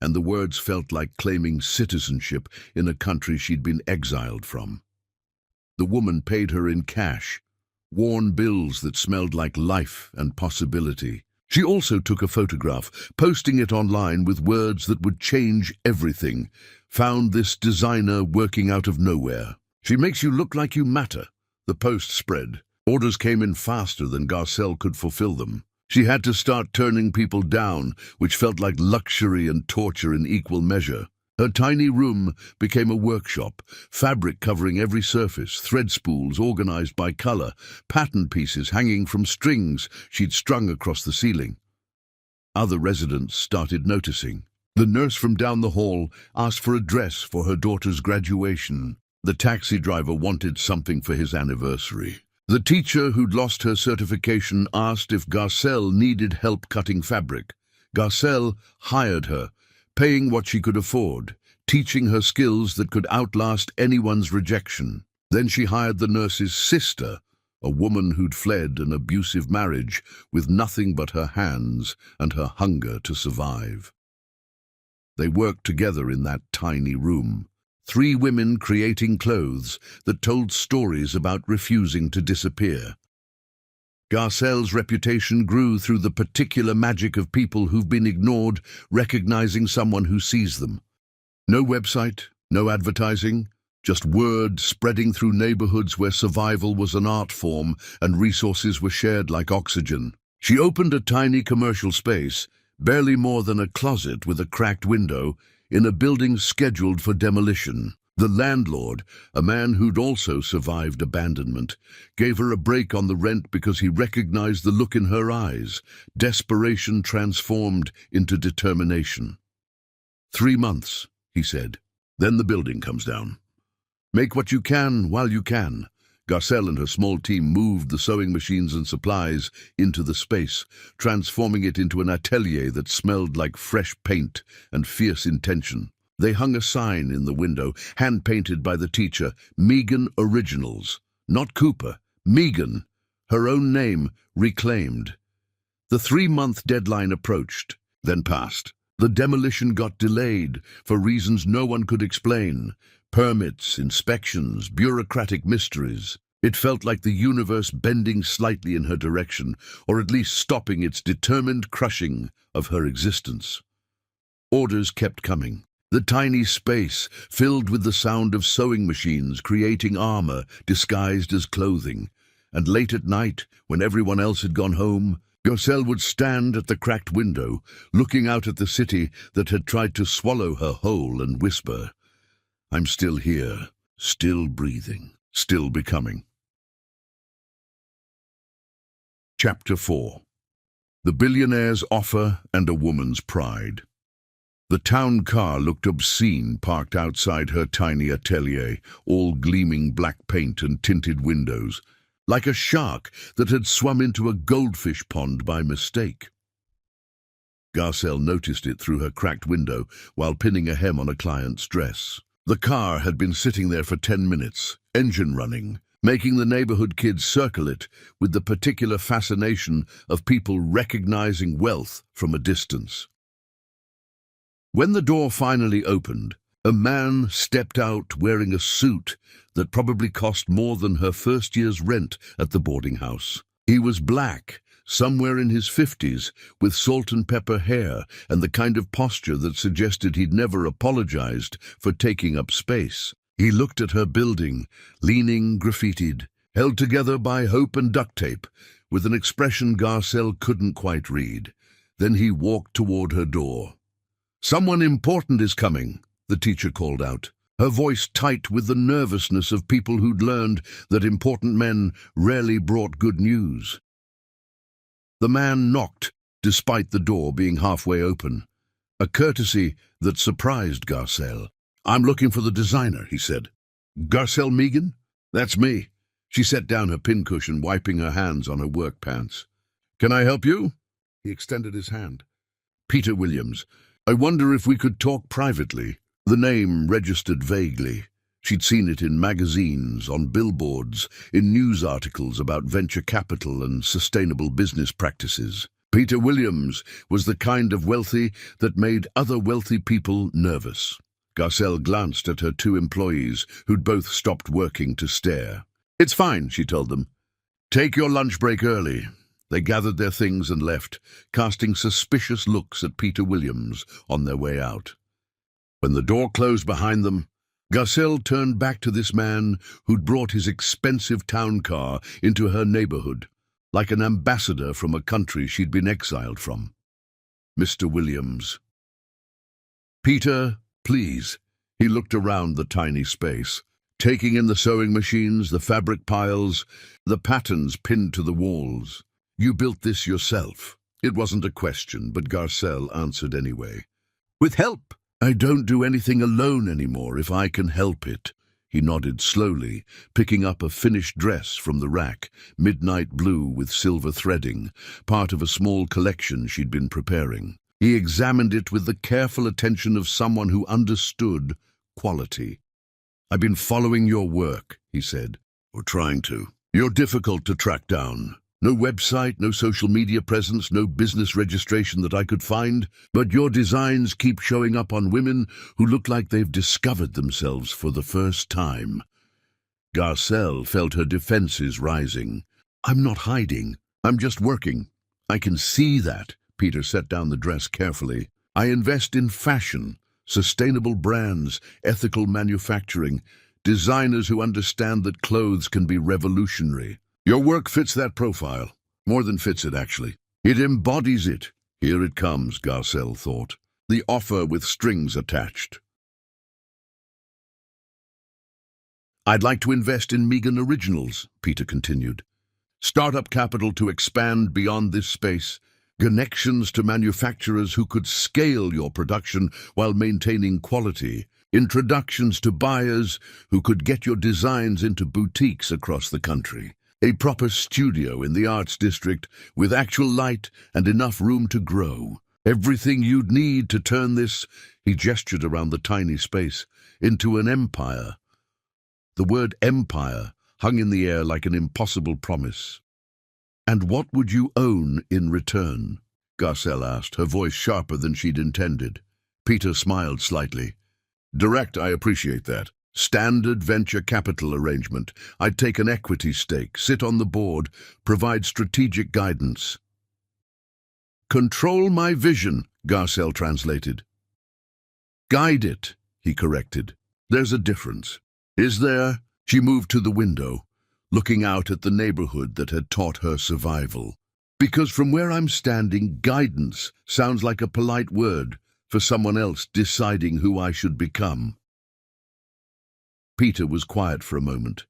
S1: and the words felt like claiming citizenship in a country she'd been exiled from. The woman paid her in cash, worn bills that smelled like life and possibility. She also took a photograph, posting it online with words that would change everything. "Found this designer working out of nowhere. She makes you look like you matter." The post spread. Orders came in faster than Garcelle could fulfill them. She had to start turning people down, which felt like luxury and torture in equal measure. Her tiny room became a workshop, fabric covering every surface, thread spools organized by color, pattern pieces hanging from strings she'd strung across the ceiling. Other residents started noticing. The nurse from down the hall asked for a dress for her daughter's graduation. The taxi driver wanted something for his anniversary. The teacher who'd lost her certification asked if Garcelle needed help cutting fabric. Garcelle hired her, paying what she could afford, teaching her skills that could outlast anyone's rejection. Then she hired the nurse's sister, a woman who'd fled an abusive marriage with nothing but her hands and her hunger to survive. They worked together in that tiny room. 3 women creating clothes that told stories about refusing to disappear. Garcelle's reputation grew through the particular magic of people who've been ignored, recognizing someone who sees them. No website, no advertising, just word spreading through neighborhoods where survival was an art form and resources were shared like oxygen. She opened a tiny commercial space, barely more than a closet with a cracked window, in a building scheduled for demolition. The landlord, a man who'd also survived abandonment, gave her a break on the rent because he recognized the look in her eyes, desperation transformed into determination. 3 months, he said. Then the building comes down. Make what you can while you can. Garcelle and her small team moved the sewing machines and supplies into the space, transforming it into an atelier that smelled like fresh paint and fierce intention. They hung a sign in the window, hand-painted by the teacher, Megan Originals. Not Cooper, Megan, her own name reclaimed. The 3-month deadline approached, then passed. The demolition got delayed for reasons no one could explain. Permits, inspections, bureaucratic mysteries. It felt like the universe bending slightly in her direction, or at least stopping its determined crushing of her existence. Orders kept coming. The tiny space filled with the sound of sewing machines creating armor disguised as clothing. And late at night, when everyone else had gone home, Garcelle would stand at the cracked window, looking out at the city that had tried to swallow her whole, and whisper, "I'm still here, still breathing, still becoming." Chapter 4. The Billionaire's Offer and a Woman's Pride. The town car looked obscene parked outside her tiny atelier, all gleaming black paint and tinted windows, like a shark that had swum into a goldfish pond by mistake. Garcelle noticed it through her cracked window while pinning a hem on a client's dress. The car had been sitting there for 10 minutes, engine running, making the neighborhood kids circle it with the particular fascination of people recognizing wealth from a distance. When the door finally opened, a man stepped out wearing a suit that probably cost more than her first year's rent at the boarding house. He was black, somewhere in his 50s, with salt and pepper hair and the kind of posture that suggested he'd never apologized for taking up space. He looked at her building, leaning, graffitied, held together by hope and duct tape, with an expression Garcelle couldn't quite read. Then he walked toward her door. "Someone important is coming," the teacher called out, her voice tight with the nervousness of people who'd learned that important men rarely brought good news. The man knocked, despite the door being halfway open, a courtesy that surprised Garcelle. "I'm looking for the designer," he said. "Garcelle Megan? That's me." She set down her pincushion, wiping her hands on her work pants. "Can I help you?" He extended his hand. "Peter Williams. I wonder if we could talk privately. The name registered vaguely. She'd seen it in magazines, on billboards, in news articles about venture capital and sustainable business practices. Peter Williams was the kind of wealthy that made other wealthy people nervous. Garcelle glanced at her two employees, who'd both stopped working to stare. "It's fine," she told them. "Take your lunch break early." They gathered their things and left, casting suspicious looks at Peter Williams on their way out. When the door closed behind them, Garcelle turned back to this man who'd brought his expensive town car into her neighborhood, like an ambassador from a country she'd been exiled from. "Mr. Williams." "Peter, please." He looked around the tiny space, taking in the sewing machines, the fabric piles, the patterns pinned to the walls. "You built this yourself." It wasn't a question, but Garcelle answered anyway. "With help." "I don't do anything alone anymore if I can help it." He nodded slowly, picking up a finished dress from the rack, midnight blue with silver threading, part of a small collection she'd been preparing. He examined it with the careful attention of someone who understood quality. "I've been following your work," he said, "or trying to. You're difficult to track down. No website, no social media presence, no business registration that I could find, but your designs keep showing up on women who look like they've discovered themselves for the first time." Garcelle felt her defenses rising. "I'm not hiding. I'm just working." "I can see that." Peter set down the dress carefully. "I invest in fashion, sustainable brands, ethical manufacturing, designers who understand that clothes can be revolutionary. Your work fits that profile. More than fits it, actually. It embodies it." Here it comes, Garcelle thought. The offer with strings attached. "I'd like to invest in Megan Originals," Peter continued. "Startup capital to expand beyond this space. Connections to manufacturers who could scale your production while maintaining quality. Introductions to buyers who could get your designs into boutiques across the country. A proper studio in the arts district with actual light and enough room to grow. Everything you'd need to turn this," he gestured around the tiny space, "into an empire." The word empire hung in the air like an impossible promise. "And what would you own in return?" Garcelle asked, her voice sharper than she'd intended. Peter smiled slightly. "Direct, I appreciate that. Standard venture capital arrangement. I'd take an equity stake, sit on the board, provide strategic guidance." "Control my vision," Garcelle translated. "Guide it," he corrected. "There's a difference." "Is there?" She moved to the window, looking out at the neighborhood that had taught her survival. "Because from where I'm standing, guidance sounds like a polite word for someone else deciding who I should become." Peter was quiet for a moment.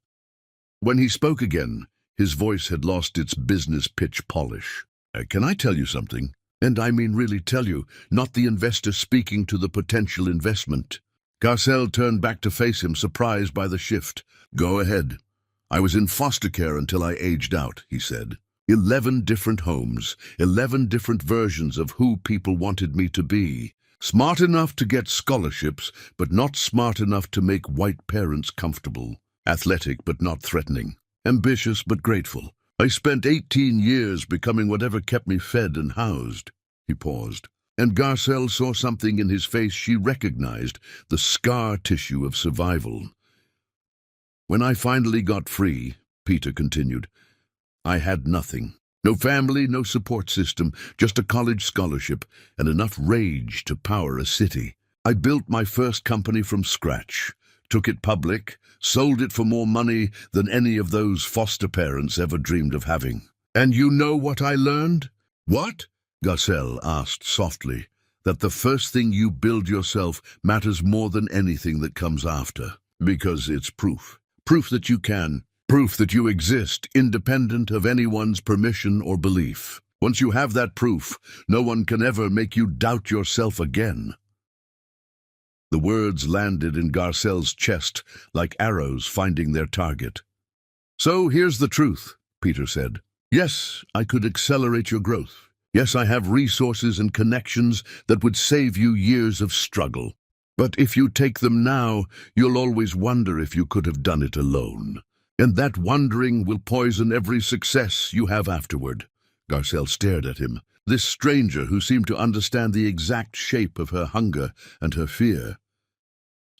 S1: When he spoke again, his voice had lost its business pitch polish. "Can I tell you something? And I mean really tell you, not the investor speaking to the potential investment." Garcelle turned back to face him, surprised by the shift. "Go ahead." "I was in foster care until I aged out," he said. 11 different homes, 11 different versions of who people wanted me to be. Smart enough to get scholarships, but not smart enough to make white parents comfortable. Athletic, but not threatening. Ambitious, but grateful. I spent 18 years becoming whatever kept me fed and housed." He paused, and Garcelle saw something in his face she recognized, the scar tissue of survival. "When I finally got free," Peter continued, "I had nothing. No family, no support system, just a college scholarship and enough rage to power a city. I built my first company from scratch, took it public, sold it for more money than any of those foster parents ever dreamed of having. And you know what I learned?" "What?" Garcelle asked softly. "That the first thing you build yourself matters more than anything that comes after. Because it's proof. Proof that you can. Proof that you exist, independent of anyone's permission or belief. Once you have that proof, no one can ever make you doubt yourself again." The words landed in Garcelle's chest like arrows finding their target. "So here's the truth," Peter said. "Yes, I could accelerate your growth. Yes, I have resources and connections that would save you years of struggle. But if you take them now, you'll always wonder if you could have done it alone. And that wondering will poison every success you have afterward." Garcelle stared at him, this stranger who seemed to understand the exact shape of her hunger and her fear.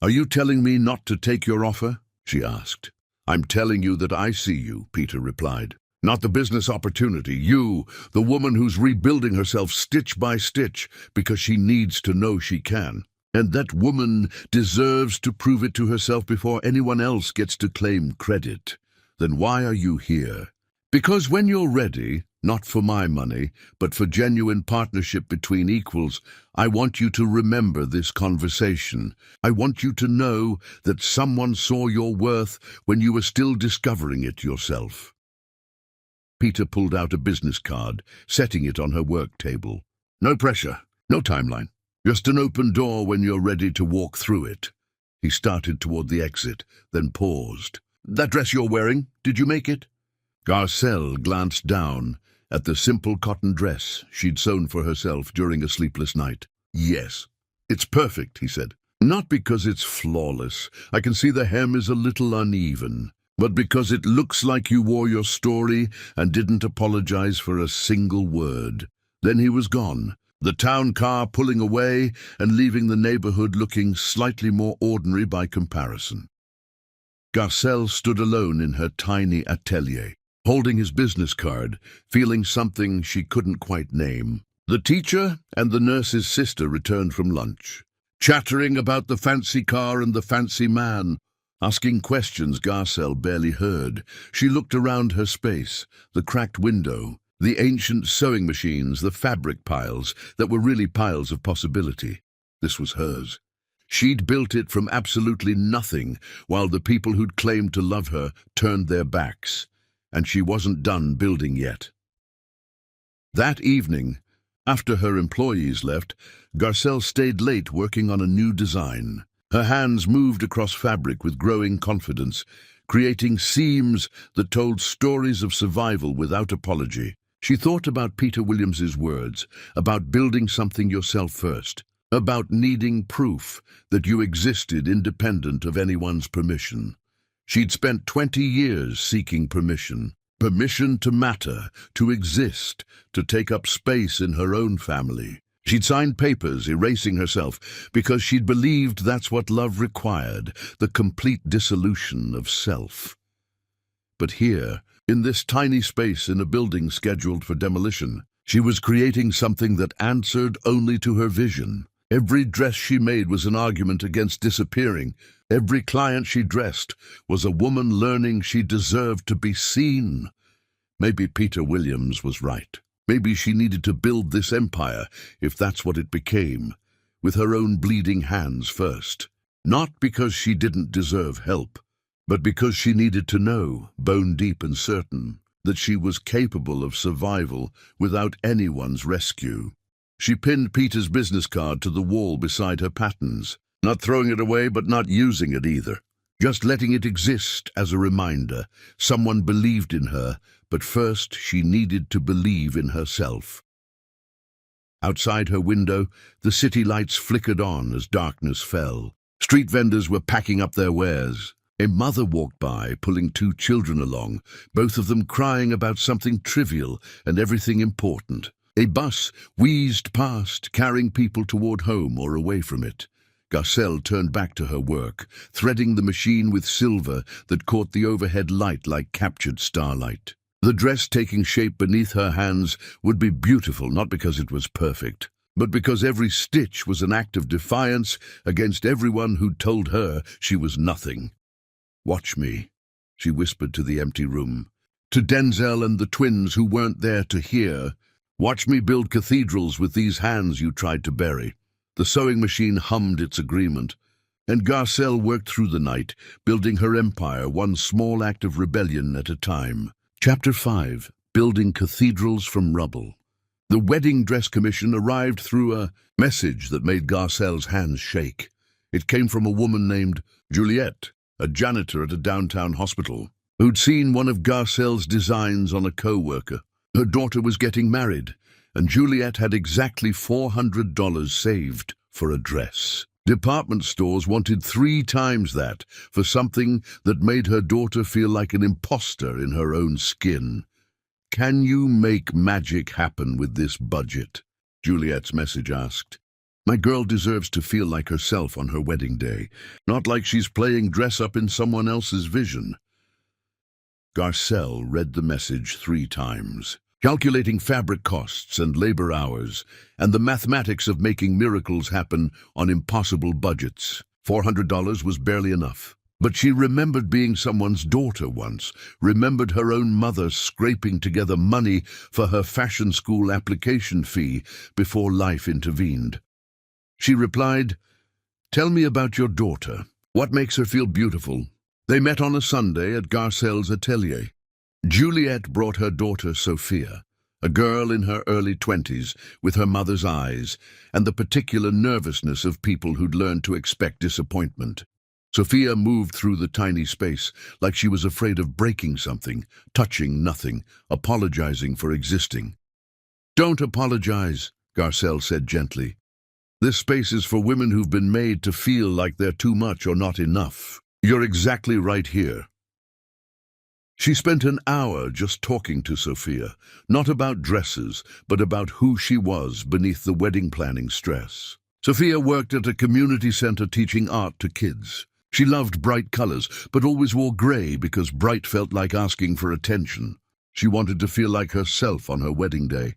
S1: "Are you telling me not to take your offer?" she asked. "I'm telling you that I see you," Peter replied. "Not the business opportunity. You, the woman who's rebuilding herself stitch by stitch because she needs to know she can. And that woman deserves to prove it to herself before anyone else gets to claim credit. Then why are you here? Because when you're ready, not for my money, but for genuine partnership between equals, I want you to remember this conversation. I want you to know that someone saw your worth when you were still discovering it yourself." Peter pulled out a business card, setting it on her work table. "No pressure, no timeline. Just an open door when you're ready to walk through it." He started toward the exit, then paused. "That dress you're wearing, did you make it?" Garcelle glanced down at the simple cotton dress she'd sewn for herself during a sleepless night. "Yes, it's perfect," he said. "Not because it's flawless. I can see the hem is a little uneven. But because it looks like you wore your story and didn't apologize for a single word." Then he was gone, the town car pulling away and leaving the neighborhood looking slightly more ordinary by comparison. Garcelle stood alone in her tiny atelier, holding his business card, feeling something she couldn't quite name. The teacher and the nurse's sister returned from lunch, chattering about the fancy car and the fancy man, asking questions Garcelle barely heard. She looked around her space, the cracked window, the ancient sewing machines, the fabric piles that were really piles of possibility. This was hers. She'd built it from absolutely nothing, while the people who'd claimed to love her turned their backs, and she wasn't done building yet. That evening, after her employees left, Garcelle stayed late working on a new design. Her hands moved across fabric with growing confidence, creating seams that told stories of survival without apology. She thought about Peter Williams's words, about building something yourself first, about needing proof that you existed independent of anyone's permission. She'd spent 20 years seeking permission to matter, to exist, to take up space in her own family. She'd signed papers erasing herself because she'd believed that's what love required, the complete dissolution of self. But here, in this tiny space in a building scheduled for demolition, she was creating something that answered only to her vision. Every dress she made was an argument against disappearing. Every client she dressed was a woman learning she deserved to be seen. Maybe Peter Williams was right. Maybe she needed to build this empire, if that's what it became, with her own bleeding hands first. Not because she didn't deserve help, but because she needed to know, bone deep and certain, that she was capable of survival without anyone's rescue. She pinned Peter's business card to the wall beside her patterns, not throwing it away but not using it either, just letting it exist as a reminder. Someone believed in her, but first she needed to believe in herself. Outside her window, the city lights flickered on as darkness fell. Street vendors were packing up their wares. A mother walked by, pulling 2 children along, both of them crying about something trivial and everything important. A bus wheezed past, carrying people toward home or away from it. Garcelle turned back to her work, threading the machine with silver that caught the overhead light like captured starlight. The dress taking shape beneath her hands would be beautiful, not because it was perfect, but because every stitch was an act of defiance against everyone who'd told her she was nothing. "Watch me," she whispered to the empty room. To Denzel and the twins who weren't there to hear. "Watch me build cathedrals with these hands you tried to bury." The sewing machine hummed its agreement, and Garcelle worked through the night, building her empire one small act of rebellion at a time. Chapter 5. Building Cathedrals from Rubble. The wedding dress commission arrived through a message that made Garcelle's hands shake. It came from a woman named Juliette, a janitor at a downtown hospital, who'd seen one of Garcelle's designs on a co-worker. Her daughter was getting married, and Juliet had exactly $400 saved for a dress. Department stores wanted 3 times that for something that made her daughter feel like an imposter in her own skin. "Can you make magic happen with this budget?" Juliet's message asked. "My girl deserves to feel like herself on her wedding day, not like she's playing dress-up in someone else's vision." Garcelle read the message 3 times, calculating fabric costs and labor hours, and the mathematics of making miracles happen on impossible budgets. $400 was barely enough. But she remembered being someone's daughter once, remembered her own mother scraping together money for her fashion school application fee before life intervened. She replied, "Tell me about your daughter. What makes her feel beautiful?" They met on a Sunday at Garcelle's atelier. Juliet brought her daughter Sophia, a girl in her early 20s, with her mother's eyes and the particular nervousness of people who'd learned to expect disappointment. Sophia moved through the tiny space like she was afraid of breaking something, touching nothing, apologizing for existing. "Don't apologize," Garcelle said gently. "This space is for women who've been made to feel like they're too much or not enough. You're exactly right here." She spent an hour just talking to Sophia, not about dresses, but about who she was beneath the wedding planning stress. Sophia worked at a community center teaching art to kids. She loved bright colors, but always wore gray because bright felt like asking for attention. She wanted to feel like herself on her wedding day.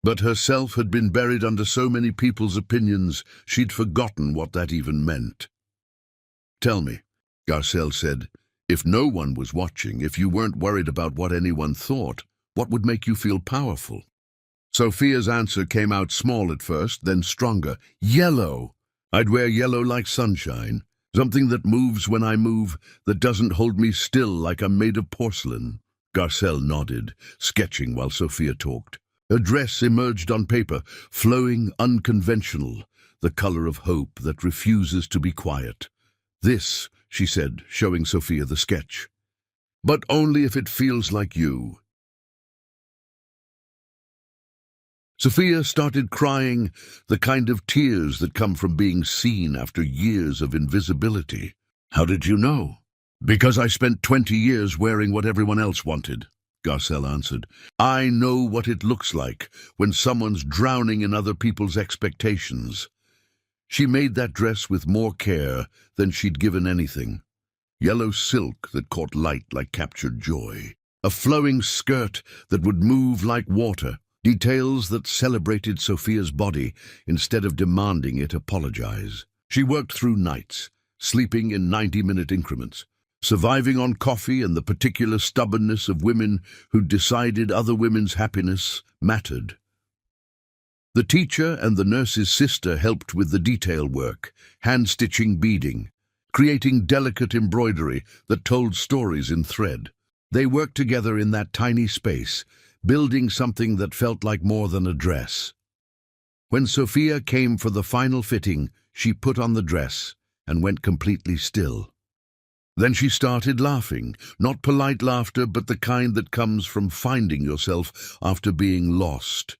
S1: But herself had been buried under so many people's opinions, she'd forgotten what that even meant. "Tell me," Garcelle said, "if no one was watching, if you weren't worried about what anyone thought, what would make you feel powerful?" Sophia's answer came out small at first, then stronger. "Yellow. I'd wear yellow like sunshine. Something that moves when I move, that doesn't hold me still like I'm made of porcelain." Garcelle nodded, sketching while Sophia talked. Her dress emerged on paper, flowing, unconventional, the color of hope that refuses to be quiet. "This," she said, showing Sophia the sketch. "But only if it feels like you." Sophia started crying, the kind of tears that come from being seen after years of invisibility. "How did you know?" "Because I spent 20 years wearing what everyone else wanted," Garcelle answered. "I know what it looks like when someone's drowning in other people's expectations." She made that dress with more care than she'd given anything. Yellow silk that caught light like captured joy. A flowing skirt that would move like water. Details that celebrated Sophia's body instead of demanding it apologize. She worked through nights, sleeping in 90-minute increments, surviving on coffee and the particular stubbornness of women who decided other women's happiness mattered. The teacher and the nurse's sister helped with the detail work, hand-stitching beading, creating delicate embroidery that told stories in thread. They worked together in that tiny space, building something that felt like more than a dress. When Sophia came for the final fitting, she put on the dress and went completely still. Then she started laughing, not polite laughter, but the kind that comes from finding yourself after being lost.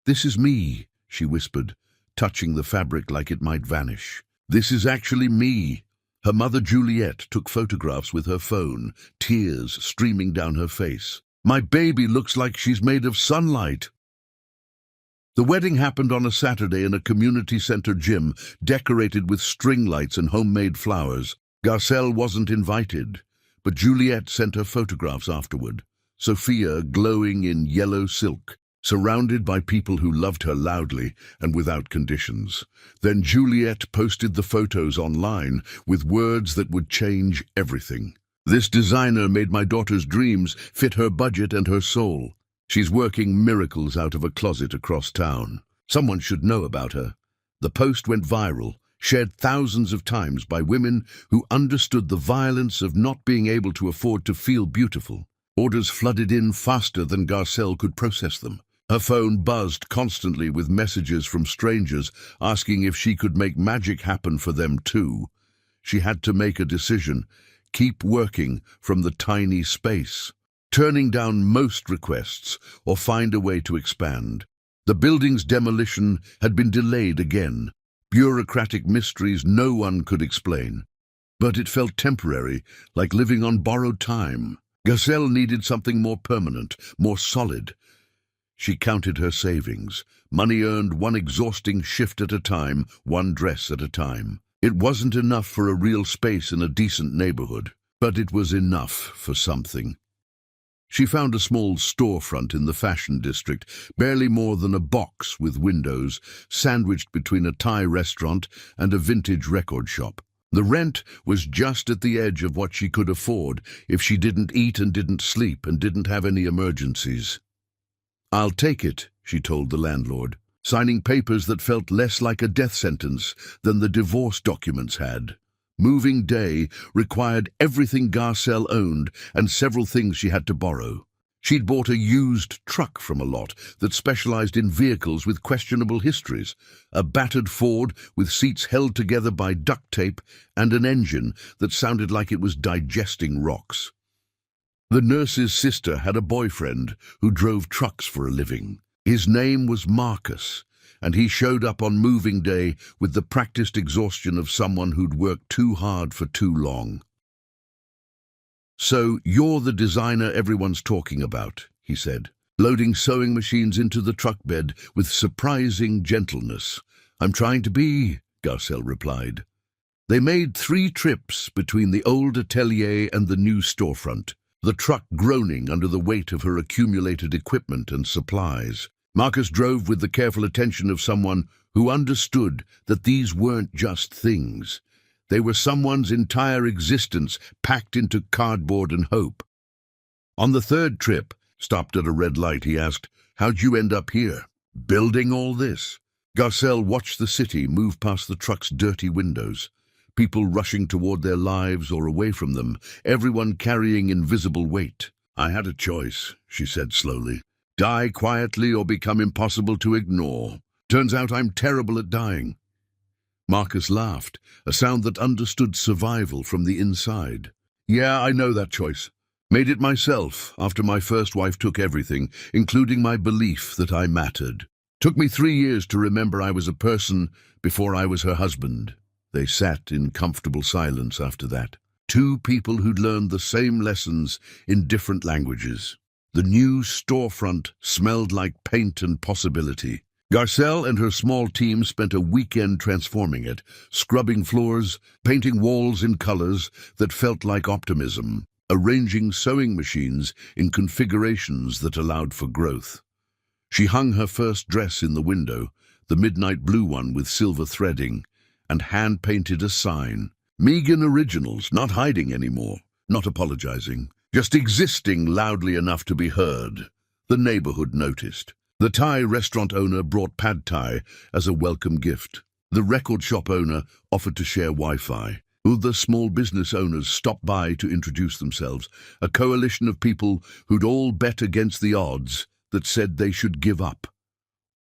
S1: "This is me," she whispered, touching the fabric like it might vanish. "This is actually me." Her mother Juliet took photographs with her phone, tears streaming down her face. "My baby looks like she's made of sunlight." The wedding happened on a Saturday in a community center gym, decorated with string lights and homemade flowers. Garcelle wasn't invited, but Juliet sent her photographs afterward. Sophia glowing in yellow silk, surrounded by people who loved her loudly and without conditions. Then Juliet posted the photos online with words that would change everything. "This designer made my daughter's dreams fit her budget and her soul. She's working miracles out of a closet across town. Someone should know about her." The post went viral, shared thousands of times by women who understood the violence of not being able to afford to feel beautiful. Orders flooded in faster than Garcelle could process them. Her phone buzzed constantly with messages from strangers asking if she could make magic happen for them too. She had to make a decision. Keep working from the tiny space, turning down most requests, or find a way to expand. The building's demolition had been delayed again. Bureaucratic mysteries no one could explain. But it felt temporary, like living on borrowed time. Garcelle needed something more permanent, more solid. She counted her savings, money earned one exhausting shift at a time, one dress at a time. It wasn't enough for a real space in a decent neighborhood, but it was enough for something. She found a small storefront in the fashion district, barely more than a box with windows, sandwiched between a Thai restaurant and a vintage record shop. The rent was just at the edge of what she could afford if she didn't eat and didn't sleep and didn't have any emergencies. "I'll take it," she told the landlord, signing papers that felt less like a death sentence than the divorce documents had. Moving day required everything Garcelle owned and several things she had to borrow. She'd bought a used truck from a lot that specialized in vehicles with questionable histories, a battered Ford with seats held together by duct tape and an engine that sounded like it was digesting rocks. The nurse's sister had a boyfriend who drove trucks for a living. His name was Marcus, and he showed up on moving day with the practiced exhaustion of someone who'd worked too hard for too long. "So you're the designer everyone's talking about," he said, loading sewing machines into the truck bed with surprising gentleness. "I'm trying to be," Garcelle replied. They made 3 trips between the old atelier and the new storefront, the truck groaning under the weight of her accumulated equipment and supplies. Marcus drove with the careful attention of someone who understood that these weren't just things. They were someone's entire existence packed into cardboard and hope. On the 3rd trip, stopped at a red light, he asked, "How'd you end up here? Building all this?" Garcelle watched the city move past the truck's dirty windows, people rushing toward their lives or away from them, everyone carrying invisible weight. "I had a choice," she said slowly. "Die quietly or become impossible to ignore. Turns out I'm terrible at dying." Marcus laughed, a sound that understood survival from the inside. "Yeah, I know that choice. Made it myself after my first wife took everything, including my belief that I mattered. Took me 3 years to remember I was a person before I was her husband." They sat in comfortable silence after that. 2 people who'd learned the same lessons in different languages. The new storefront smelled like paint and possibility. Garcelle and her small team spent a weekend transforming it, scrubbing floors, painting walls in colors that felt like optimism, arranging sewing machines in configurations that allowed for growth. She hung her first dress in the window, the midnight blue one with silver threading, and hand-painted a sign. Megan Originals, not hiding anymore, not apologizing, just existing loudly enough to be heard. The neighborhood noticed. The Thai restaurant owner brought pad Thai as a welcome gift. The record shop owner offered to share Wi-Fi. Other small business owners stopped by to introduce themselves, a coalition of people who'd all bet against the odds that said they should give up.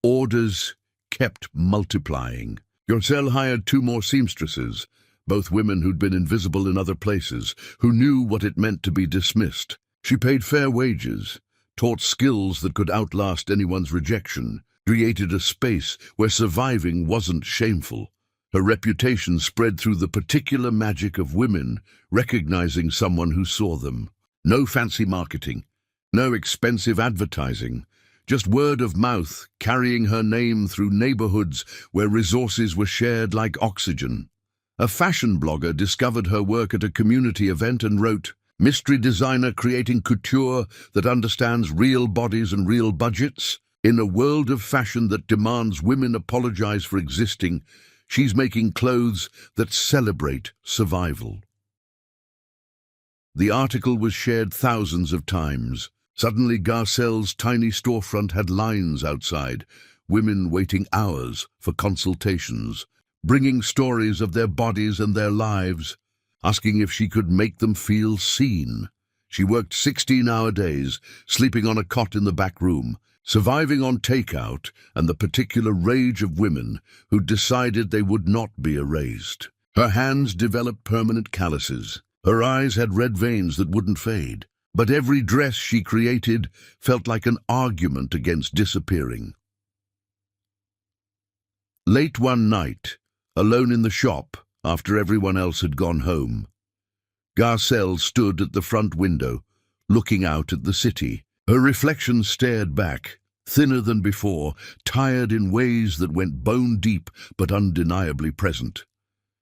S1: Orders kept multiplying. Garcelle hired 2 more seamstresses, both women who'd been invisible in other places, who knew what it meant to be dismissed. She paid fair wages, taught skills that could outlast anyone's rejection, created a space where surviving wasn't shameful. Her reputation spread through the particular magic of women recognizing someone who saw them. No fancy marketing, no expensive advertising, just word of mouth carrying her name through neighborhoods where resources were shared like oxygen. A fashion blogger discovered her work at a community event and wrote, "Mystery designer creating couture that understands real bodies and real budgets. In a world of fashion that demands women apologize for existing, she's making clothes that celebrate survival." The article was shared thousands of times. Suddenly Garcelle's tiny storefront had lines outside, women waiting hours for consultations, bringing stories of their bodies and their lives, asking if she could make them feel seen. She worked 16-hour days, sleeping on a cot in the back room, surviving on takeout and the particular rage of women who decided they would not be erased. Her hands developed permanent calluses. Her eyes had red veins that wouldn't fade. But every dress she created felt like an argument against disappearing. Late one night, alone in the shop after everyone else had gone home, Garcelle stood at the front window, looking out at the city. Her reflection stared back, thinner than before, tired in ways that went bone deep but undeniably present.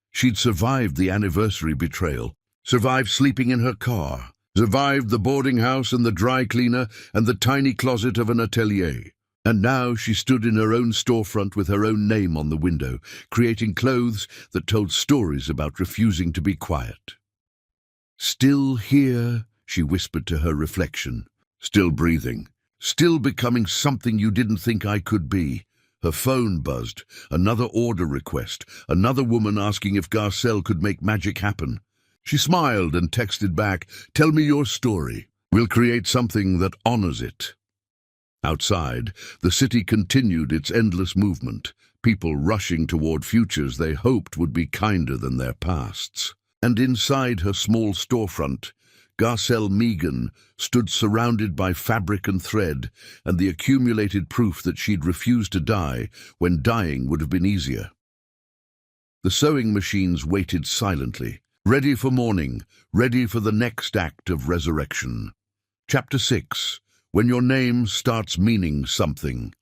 S1: She'd survived the anniversary betrayal, survived sleeping in her car, survived the boarding house and the dry cleaner and the tiny closet of an atelier. And now she stood in her own storefront with her own name on the window, creating clothes that told stories about refusing to be quiet. Still here, she whispered to her reflection. Still breathing. Still becoming something you didn't think I could be. Her phone buzzed. Another order request. Another woman asking if Garcelle could make magic happen. She smiled and texted back, "Tell me your story. We'll create something that honors it." Outside, the city continued its endless movement, people rushing toward futures they hoped would be kinder than their pasts. And inside her small storefront, Garcelle Megan stood surrounded by fabric and thread and the accumulated proof that she'd refused to die when dying would have been easier. The sewing machines waited silently, ready for morning, ready for the next act of resurrection. Chapter 6. When your name starts meaning something.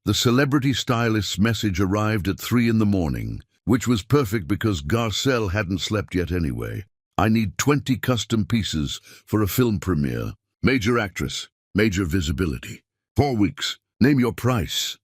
S1: The celebrity stylist's message arrived at 3 in the morning, which was perfect because Garcelle hadn't slept yet anyway. I need 20 custom pieces for a film premiere. Major actress, major visibility. 4 weeks. Name your price.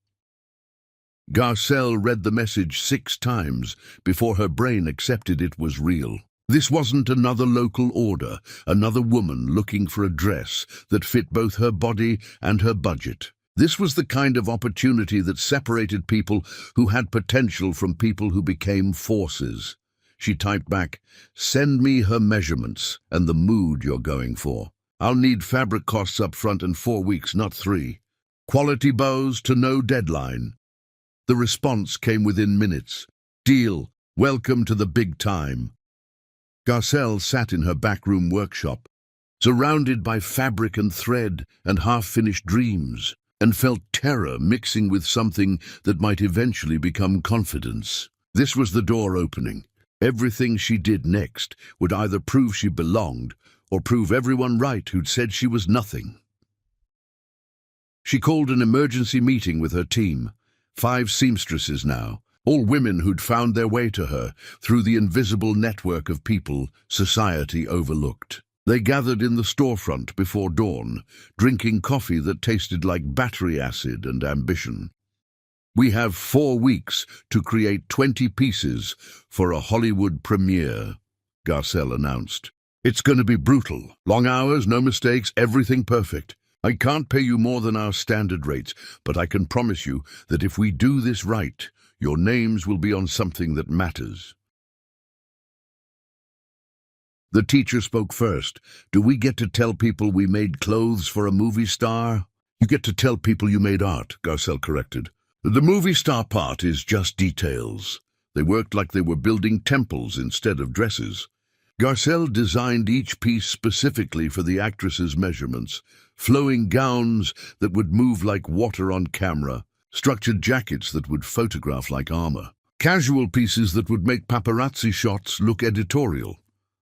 S1: Garcelle read the message 6 times before her brain accepted it was real. This wasn't another local order, another woman looking for a dress that fit both her body and her budget. This was the kind of opportunity that separated people who had potential from people who became forces. She typed back, "Send me her measurements and the mood you're going for. I'll need fabric costs up front and 4 weeks, not 3. Quality bows to no deadline." The response came within minutes. "Deal. Welcome to the big time." Garcelle sat in her backroom workshop, surrounded by fabric and thread and half-finished dreams, and felt terror mixing with something that might eventually become confidence. This was the door opening. Everything she did next would either prove she belonged or prove everyone right who'd said she was nothing. She called an emergency meeting with her team, 5 seamstresses now, all women who'd found their way to her through the invisible network of people society overlooked. They gathered in the storefront before dawn, drinking coffee that tasted like battery acid and ambition. "We have 4 weeks to create 20 pieces for a Hollywood premiere," Garcelle announced. "It's going to be brutal. Long hours, no mistakes, everything perfect. I can't pay you more than our standard rates, but I can promise you that if we do this right, your names will be on something that matters." The teacher spoke first. "Do we get to tell people we made clothes for a movie star?" "You get to tell people you made art," Garcelle corrected. "The movie star part is just details." They worked like they were building temples instead of dresses. Garcelle designed each piece specifically for the actress's measurements, flowing gowns that would move like water on camera, structured jackets that would photograph like armor, casual pieces that would make paparazzi shots look editorial.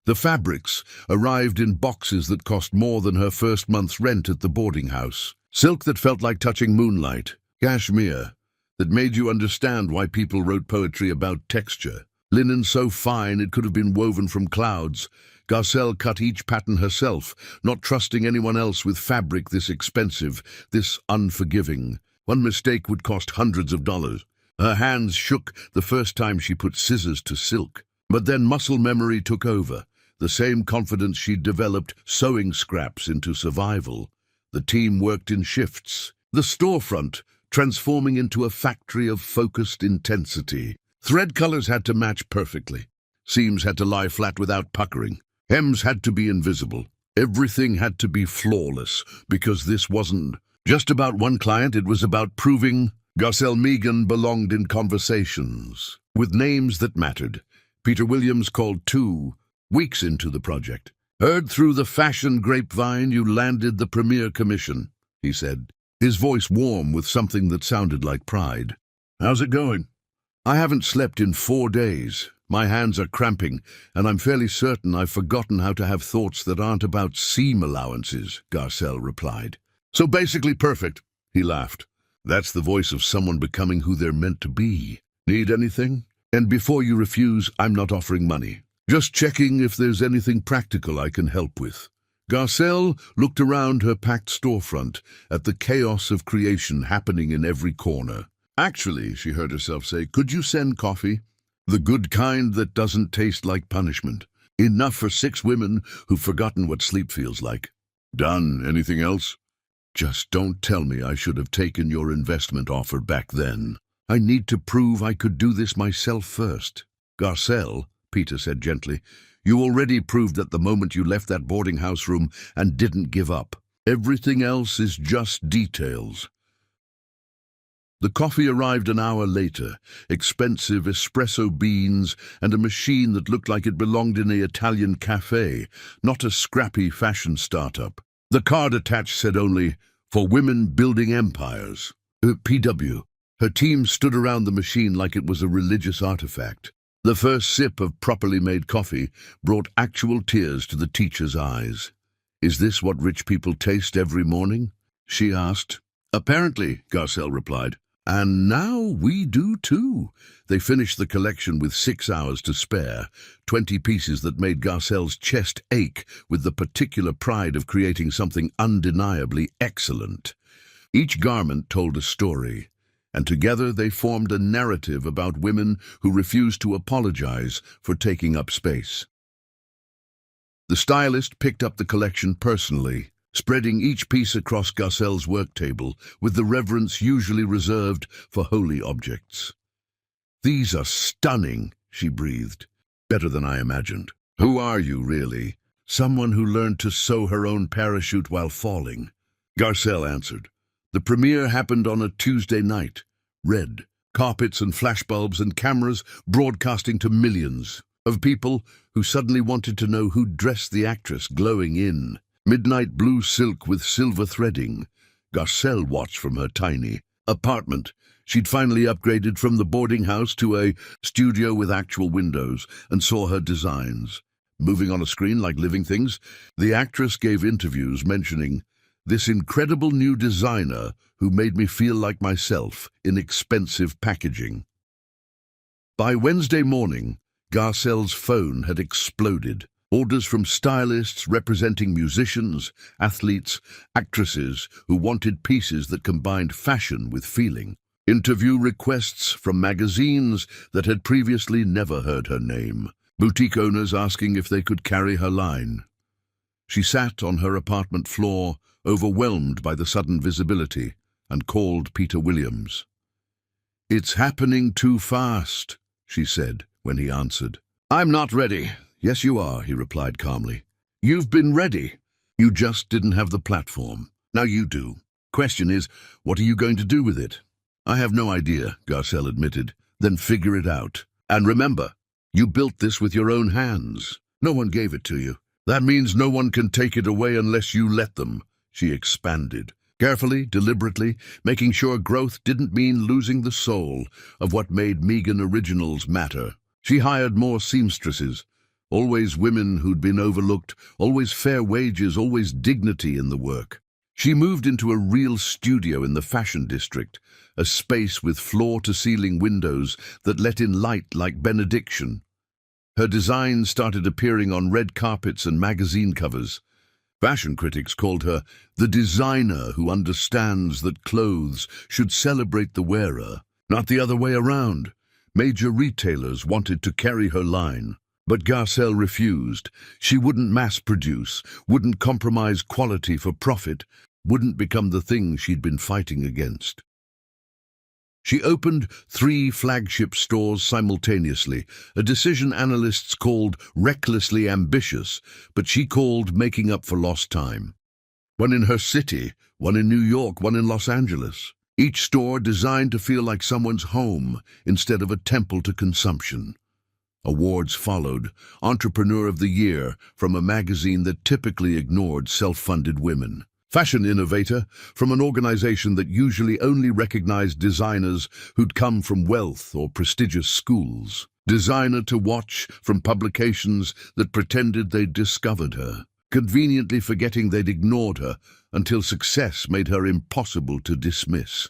S1: The fabrics arrived in boxes that cost more than her first month's rent at the boarding house. Silk that felt like touching moonlight, cashmere that made you understand why people wrote poetry about texture, linen so fine it could have been woven from clouds. Garcelle cut each pattern herself, not trusting anyone else with fabric this expensive, this unforgiving. One mistake would cost hundreds of dollars. Her hands shook the first time she put scissors to silk. But then muscle memory took over, the same confidence she'd developed sewing scraps into survival. The team worked in shifts, the storefront transforming into a factory of focused intensity. Thread colors had to match perfectly. Seams had to lie flat without puckering. Hems had to be invisible. Everything had to be flawless, because this wasn't just about one client, it was about proving Garcelle Megan belonged in conversations with names that mattered. Peter Williams called 2 weeks into the project. "Heard through the fashion grapevine you landed the premiere commission," he said, his voice warm with something that sounded like pride. "How's it going?" I haven't slept in 4 days. My hands are cramping, and I'm fairly certain I've forgotten how to have thoughts that aren't about seam allowances, Garcelle replied. So basically perfect, he laughed. That's the voice of someone becoming who they're meant to be. Need anything? And before you refuse, I'm not offering money. Just checking if there's anything practical I can help with. Garcelle looked around her packed storefront at the chaos of creation happening in every corner. Actually, she heard herself say, could you send coffee? The good kind that doesn't taste like punishment. Enough for 6 women who've forgotten what sleep feels like. Done. Anything else? Just don't tell me I should have taken your investment offer back then. I need to prove I could do this myself first. Garcelle, Peter said gently, you already proved that the moment you left that boarding house room and didn't give up. Everything else is just details. The coffee arrived an hour later, expensive espresso beans and a machine that looked like it belonged in an Italian cafe, not a scrappy fashion startup. The card attached said only, for women building empires. PW. Her team stood around the machine like it was a religious artifact. The first sip of properly made coffee brought actual tears to the teacher's eyes. Is this what rich people taste every morning? She asked. Apparently, Garcelle replied. And now we do too. They finished the collection with 6 hours to spare, 20 pieces that made Garcelle's chest ache with the particular pride of creating something undeniably excellent. Each garment told a story, and together they formed a narrative about women who refused to apologize for taking up space. The stylist picked up the collection personally, spreading each piece across Garcelle's work table with the reverence usually reserved for holy objects. These are stunning, she breathed. Better than I imagined. Who are you, really? Someone who learned to sew her own parachute while falling. Garcelle answered. The premiere happened on a Tuesday night. Red, carpets and flashbulbs and cameras broadcasting to millions of people who suddenly wanted to know who dressed the actress glowing in. Midnight blue silk with silver threading. Garcelle watched from her tiny apartment. She'd finally upgraded from the boarding house to a studio with actual windows and saw her designs. Moving on a screen like living things, the actress gave interviews mentioning this incredible new designer who made me feel like myself in expensive packaging. By Wednesday morning, Garcelle's phone had exploded. Orders from stylists representing musicians, athletes, actresses who wanted pieces that combined fashion with feeling. Interview requests from magazines that had previously never heard her name. Boutique owners asking if they could carry her line. She sat on her apartment floor, overwhelmed by the sudden visibility, and called Peter Williams. It's happening too fast, she said when he answered. I'm not ready. Yes, you are, he replied calmly. You've been ready. You just didn't have the platform. Now you do. Question is, what are you going to do with it? I have no idea, Garcelle admitted. Then figure it out. And remember, you built this with your own hands. No one gave it to you. That means no one can take it away unless you let them, she expanded. Carefully, deliberately, making sure growth didn't mean losing the soul of what made Megan Originals matter. She hired more seamstresses. Always women who'd been overlooked, always fair wages, always dignity in the work. She moved into a real studio in the fashion district, a space with floor-to-ceiling windows that let in light like benediction. Her designs started appearing on red carpets and magazine covers. Fashion critics called her the designer who understands that clothes should celebrate the wearer, not the other way around. Major retailers wanted to carry her line. But Garcelle refused. She wouldn't mass-produce, wouldn't compromise quality for profit, wouldn't become the thing she'd been fighting against. She opened 3 flagship stores simultaneously, a decision analysts called recklessly ambitious, but she called making up for lost time. One in her city, one in New York, one in Los Angeles. Each store designed to feel like someone's home instead of a temple to consumption. Awards followed, Entrepreneur of the Year from a magazine that typically ignored self-funded women. Fashion innovator from an organization that usually only recognized designers who'd come from wealth or prestigious schools. Designer to watch from publications that pretended they'd discovered her, conveniently forgetting they'd ignored her until success made her impossible to dismiss.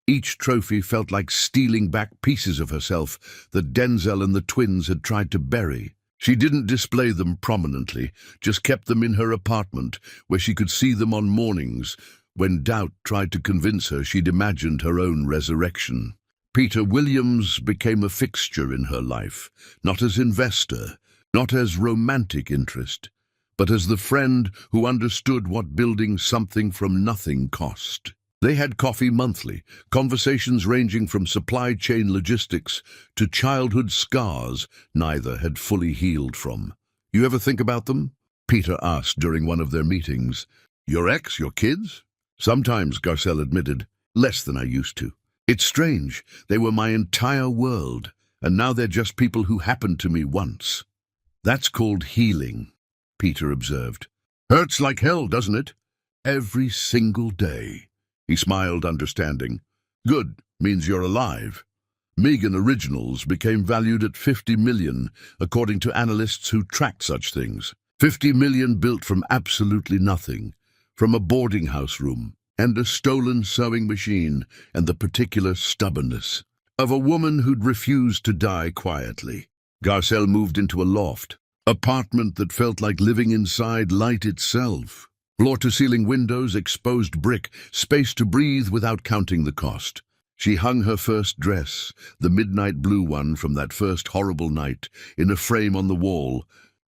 S1: Each trophy felt like stealing back pieces of herself that Denzel and the twins had tried to bury. She didn't display them prominently, just kept them in her apartment, where she could see them on mornings when doubt tried to convince her she'd imagined her own resurrection. Peter Williams became a fixture in her life, not as investor, not as romantic interest, but as the friend who understood what building something from nothing cost. They had coffee monthly, conversations ranging from supply chain logistics to childhood scars neither had fully healed from. "You ever think about them?" Peter asked during one of their meetings. "Your ex, your kids?" "Sometimes," Garcelle admitted. "Less than I used to. It's strange. They were my entire world, and now they're just people who happened to me once." "That's called healing," Peter observed. "Hurts like hell, doesn't it? Every single day." He smiled, understanding. "Good, means you're alive." Megan Originals became valued at $50 million, according to analysts who tracked such things. $50 million built from absolutely nothing, from a boarding house room and a stolen sewing machine and the particular stubbornness of a woman who'd refused to die quietly. Garcelle moved into a loft, apartment that felt like living inside light itself. Floor-to-ceiling windows, exposed brick, space to breathe without counting the cost. She hung her first dress, the midnight blue one from that first horrible night, in a frame on the wall,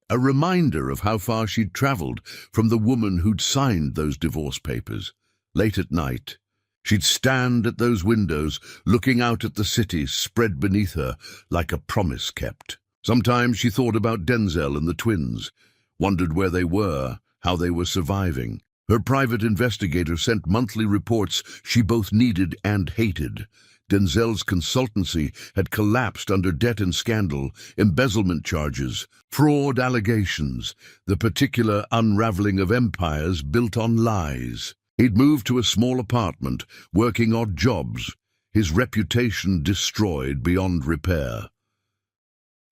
S1: a reminder of how far she'd traveled from the woman who'd signed those divorce papers. Late at night, she'd stand at those windows, looking out at the city spread beneath her like a promise kept. Sometimes she thought about Denzel and the twins, wondered where they were, how they were surviving. Her private investigator sent monthly reports she both needed and hated. Denzel's consultancy had collapsed under debt and scandal, embezzlement charges, fraud allegations, the particular unraveling of empires built on lies. He'd moved to a small apartment, working odd jobs, his reputation destroyed beyond repair.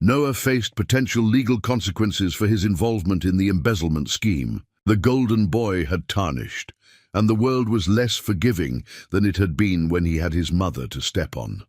S1: Noah faced potential legal consequences for his involvement in the embezzlement scheme. The golden boy had tarnished, and the world was less forgiving than it had been when he had his mother to step on.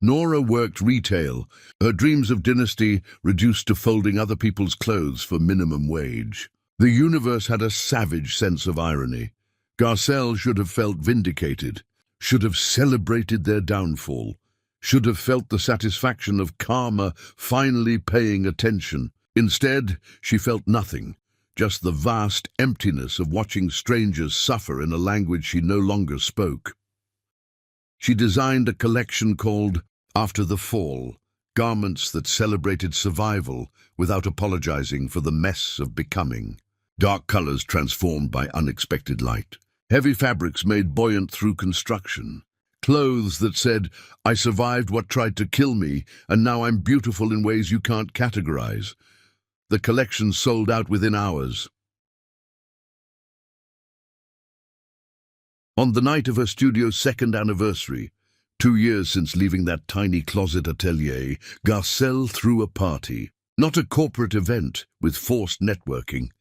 S1: Nora worked retail, her dreams of dynasty reduced to folding other people's clothes for minimum wage. The universe had a savage sense of irony. Garcelle should have felt vindicated, should have celebrated their downfall, should have felt the satisfaction of karma finally paying attention. Instead, she felt nothing, just the vast emptiness of watching strangers suffer in a language she no longer spoke. She designed a collection called After the Fall, garments that celebrated survival without apologizing for the mess of becoming. Dark colors transformed by unexpected light. Heavy fabrics made buoyant through construction. Clothes that said, "I survived what tried to kill me, and now I'm beautiful in ways you can't categorize." The collection sold out within hours. On the night of her studio's second anniversary, 2 years since leaving that tiny closet atelier, Garcelle threw a party. Not a corporate event with forced networking,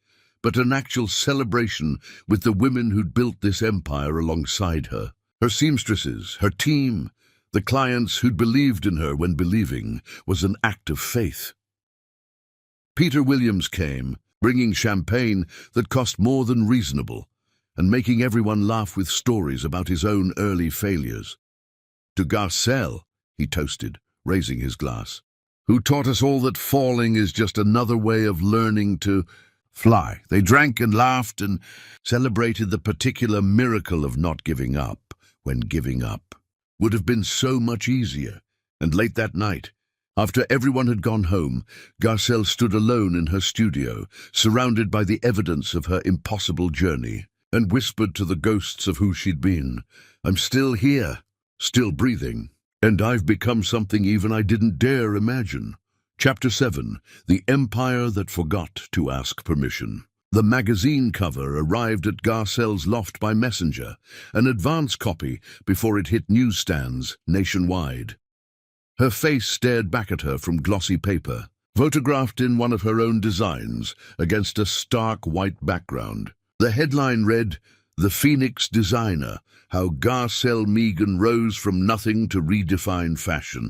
S1: but an actual celebration with the women who'd built this empire alongside her. Her seamstresses, her team, the clients who'd believed in her when believing was an act of faith. Peter Williams came, bringing champagne that cost more than reasonable, and making everyone laugh with stories about his own early failures. To Garcelle, he toasted, raising his glass, who taught us all that falling is just another way of learning to fly. They drank and laughed and celebrated the particular miracle of not giving up, when giving up would have been so much easier. And late that night, after everyone had gone home, Garcelle stood alone in her studio, surrounded by the evidence of her impossible journey, and whispered to the ghosts of who she'd been, "I'm still here, still breathing, and I've become something even I didn't dare imagine." Chapter 7, The Empire That Forgot to Ask Permission. The magazine cover arrived at Garcelle's loft by messenger, an advance copy before it hit newsstands nationwide. Her face stared back at her from glossy paper, photographed in one of her own designs against a stark white background. The headline read, "The Phoenix Designer, How Garcelle Megan Rose from Nothing to Redefine Fashion."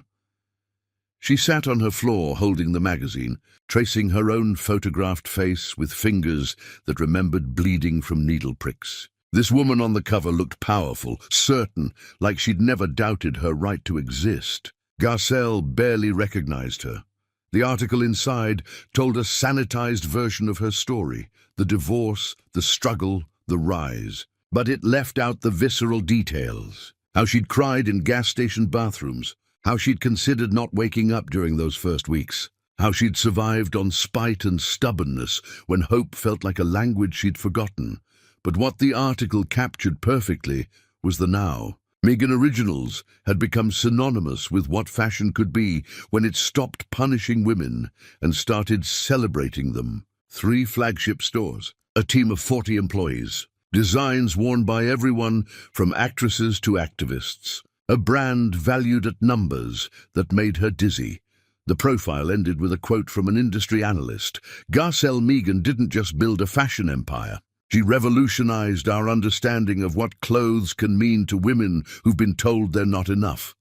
S1: She sat on her floor holding the magazine, tracing her own photographed face with fingers that remembered bleeding from needle pricks. This woman on the cover looked powerful, certain, like she'd never doubted her right to exist. Garcelle barely recognized her. The article inside told a sanitized version of her story, the divorce, the struggle, the rise. But it left out the visceral details. How she'd cried in gas station bathrooms, how she'd considered not waking up during those first weeks, how she'd survived on spite and stubbornness when hope felt like a language she'd forgotten. But what the article captured perfectly was the now. Megan Originals had become synonymous with what fashion could be when it stopped punishing women and started celebrating them. 3 flagship stores, a team of 40 employees, designs worn by everyone from actresses to activists. A brand valued at numbers that made her dizzy. The profile ended with a quote from an industry analyst. Garcelle Megan didn't just build a fashion empire. She revolutionized our understanding of what clothes can mean to women who've been told they're not enough.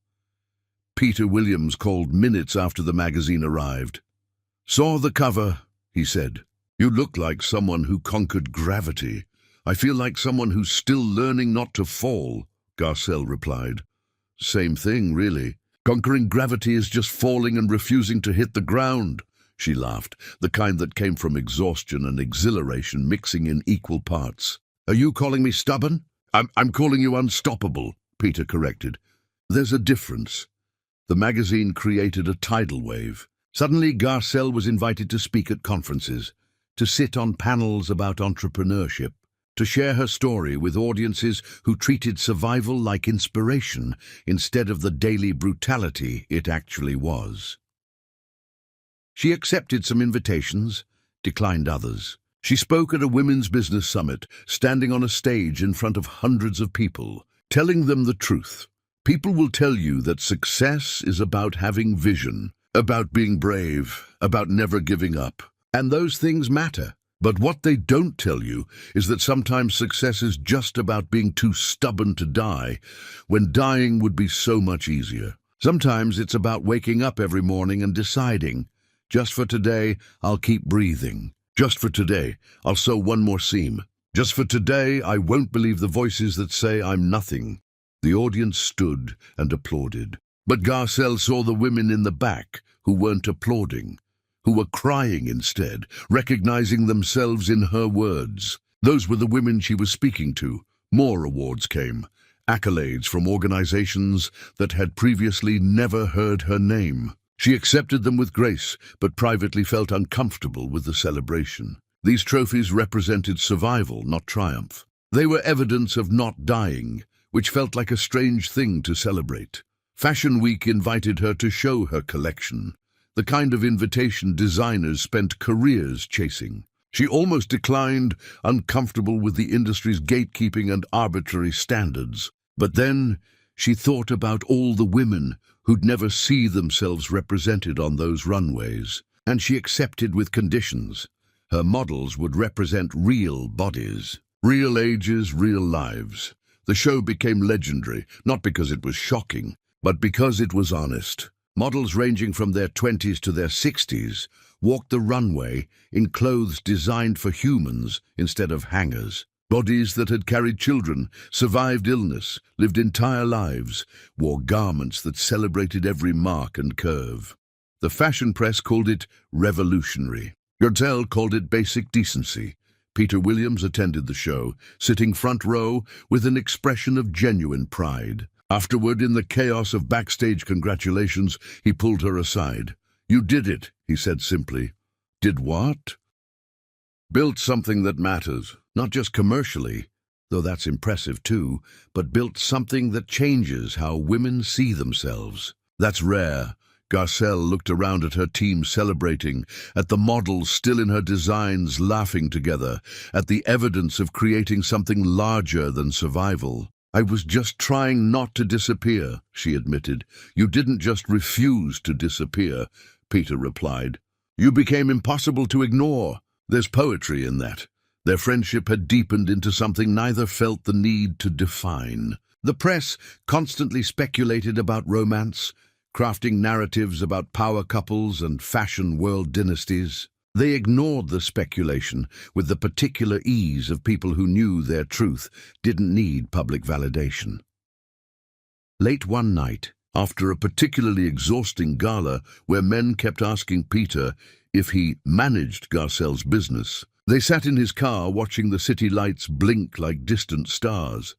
S1: Peter Williams called minutes after the magazine arrived. "Saw the cover," he said. "You look like someone who conquered gravity. I feel like someone who's still learning not to fall," Garcelle replied. "Same thing, really. Conquering gravity is just falling and refusing to hit the ground," she laughed, the kind that came from exhaustion and exhilaration mixing in equal parts. "Are you calling me stubborn?" I'm calling you unstoppable," Peter corrected. "There's a difference." The magazine created a tidal wave. Suddenly, Garcelle was invited to speak at conferences, to sit on panels about entrepreneurship, to share her story with audiences who treated survival like inspiration instead of the daily brutality it actually was. She accepted some invitations, declined others. She spoke at a women's business summit, standing on a stage in front of hundreds of people, telling them the truth. People will tell you that success is about having vision, about being brave, about never giving up. And those things matter. But what they don't tell you is that sometimes success is just about being too stubborn to die, when dying would be so much easier. Sometimes it's about waking up every morning and deciding, just for today, I'll keep breathing. Just for today, I'll sew one more seam. Just for today, I won't believe the voices that say I'm nothing. The audience stood and applauded. But Garcelle saw the women in the back who weren't applauding, who were crying instead, recognizing themselves in her words. Those were the women she was speaking to. More awards came, accolades from organizations that had previously never heard her name. She accepted them with grace, but privately felt uncomfortable with the celebration. These trophies represented survival, not triumph. They were evidence of not dying, which felt like a strange thing to celebrate. Fashion Week invited her to show her collection, the kind of invitation designers spent careers chasing. She almost declined, uncomfortable with the industry's gatekeeping and arbitrary standards. But then she thought about all the women who'd never see themselves represented on those runways, and she accepted with conditions. Her models would represent real bodies, real ages, real lives. The show became legendary, not because it was shocking, but because it was honest. Models ranging from their 20s to their 60s walked the runway in clothes designed for humans instead of hangers. Bodies that had carried children, survived illness, lived entire lives, wore garments that celebrated every mark and curve. The fashion press called it revolutionary. Garcelle called it basic decency. Peter Williams attended the show, sitting front row with an expression of genuine pride. Afterward, in the chaos of backstage congratulations, he pulled her aside. "You did it," he said simply. "Did what?" "Built something that matters, not just commercially, though that's impressive too, but built something that changes how women see themselves. That's rare," Garcelle looked around at her team celebrating, at the models still in her designs laughing together, at the evidence of creating something larger than survival. "I was just trying not to disappear," she admitted. "You didn't just refuse to disappear," Peter replied. "You became impossible to ignore. There's poetry in that." Their friendship had deepened into something neither felt the need to define. The press constantly speculated about romance, crafting narratives about power couples and fashion world dynasties. They ignored the speculation with the particular ease of people who knew their truth didn't need public validation. Late one night, after a particularly exhausting gala where men kept asking Peter if he managed Garcelle's business, they sat in his car watching the city lights blink like distant stars.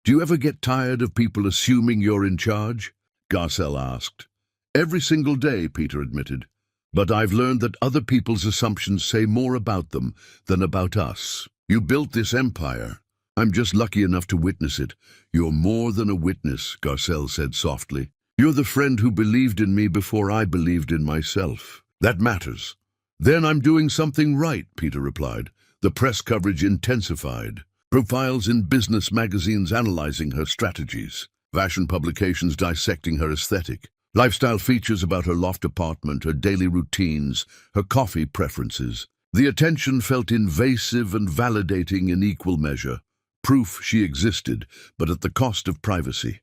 S1: "Do you ever get tired of people assuming you're in charge?" Garcelle asked. "Every single day," Peter admitted. "But I've learned that other people's assumptions say more about them than about us. You built this empire. I'm just lucky enough to witness it." "You're more than a witness," Garcelle said softly. "You're the friend who believed in me before I believed in myself. That matters." "Then I'm doing something right," Peter replied. The press coverage intensified. Profiles in business magazines analyzing her strategies. Fashion publications dissecting her aesthetic. Lifestyle features about her loft apartment, her daily routines, her coffee preferences. The attention felt invasive and validating in equal measure. Proof she existed, but at the cost of privacy.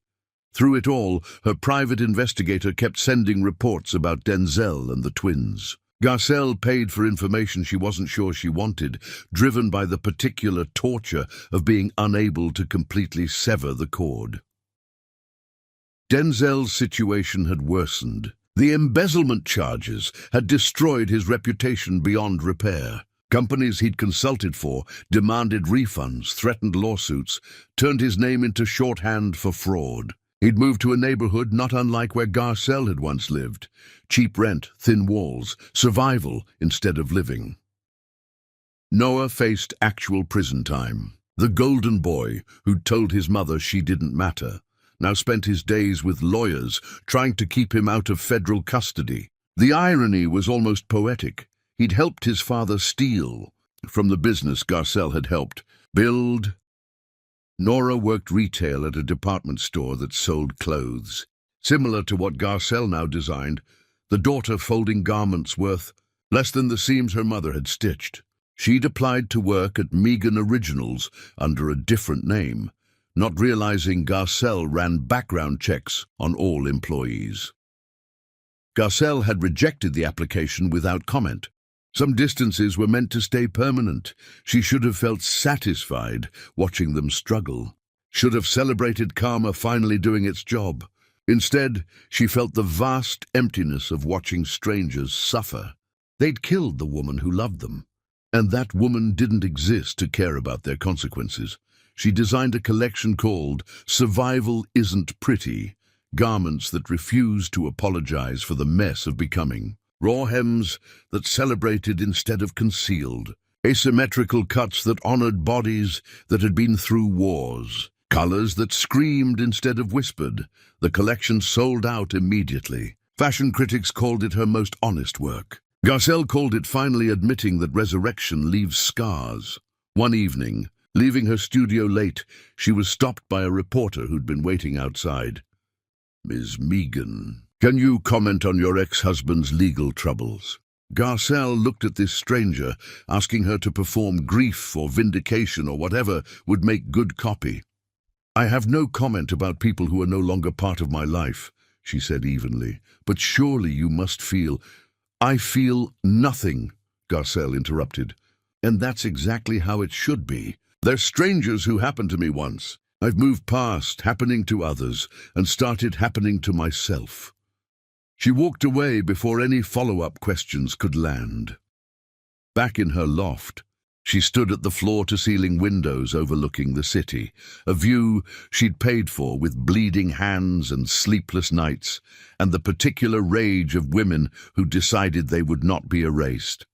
S1: Through it all, her private investigator kept sending reports about Denzel and the twins. Garcelle paid for information she wasn't sure she wanted, driven by the particular torture of being unable to completely sever the cord. Denzel's situation had worsened. The embezzlement charges had destroyed his reputation beyond repair. Companies he'd consulted for demanded refunds, threatened lawsuits, turned his name into shorthand for fraud. He'd moved to a neighborhood not unlike where Garcelle had once lived. Cheap rent, thin walls, survival instead of living. Noah faced actual prison time. The golden boy, who'd told his mother she didn't matter, now spent his days with lawyers trying to keep him out of federal custody. The irony was almost poetic. He'd helped his father steal from the business Garcelle had helped build. Nora worked retail at a department store that sold clothes. Similar to what Garcelle now designed, the daughter folding garments worth less than the seams her mother had stitched. She'd applied to work at Megan Originals under a different name, not realizing Garcelle ran background checks on all employees. Garcelle had rejected the application without comment. Some distances were meant to stay permanent. She should have felt satisfied watching them struggle. Should have celebrated karma finally doing its job. Instead, she felt the vast emptiness of watching strangers suffer. They'd killed the woman who loved them, and that woman didn't exist to care about their consequences. She designed a collection called Survival Isn't Pretty, garments that refused to apologize for the mess of becoming. Raw hems that celebrated instead of concealed. Asymmetrical cuts that honored bodies that had been through wars. Colors that screamed instead of whispered. The collection sold out immediately. Fashion critics called it her most honest work. Garcelle called it finally admitting that resurrection leaves scars. One evening, leaving her studio late, she was stopped by a reporter who'd been waiting outside. "Ms. Megan, can you comment on your ex-husband's legal troubles?" Garcelle looked at this stranger, asking her to perform grief or vindication or whatever would make good copy. "I have no comment about people who are no longer part of my life," she said evenly. "But surely you must feel—" "I feel nothing," Garcelle interrupted. "And that's exactly how it should be. They're strangers who happened to me once. I've moved past happening to others and started happening to myself." She walked away before any follow-up questions could land. Back in her loft, she stood at the floor-to-ceiling windows overlooking the city, a view she'd paid for with bleeding hands and sleepless nights, and the particular rage of women who decided they would not be erased.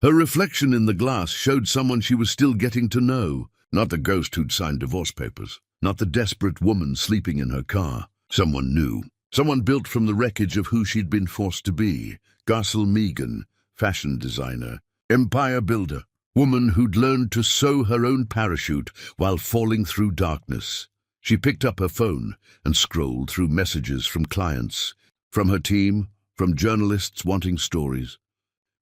S1: Her reflection in the glass showed someone she was still getting to know, not the ghost who'd signed divorce papers. not the desperate woman sleeping in her car. Someone new. Someone built from the wreckage of who she'd been forced to be. Garcelle Megan, fashion designer, empire builder, woman who'd learned to sew her own parachute while falling through darkness. She picked up her phone and scrolled through messages from clients, from her team, from journalists wanting stories,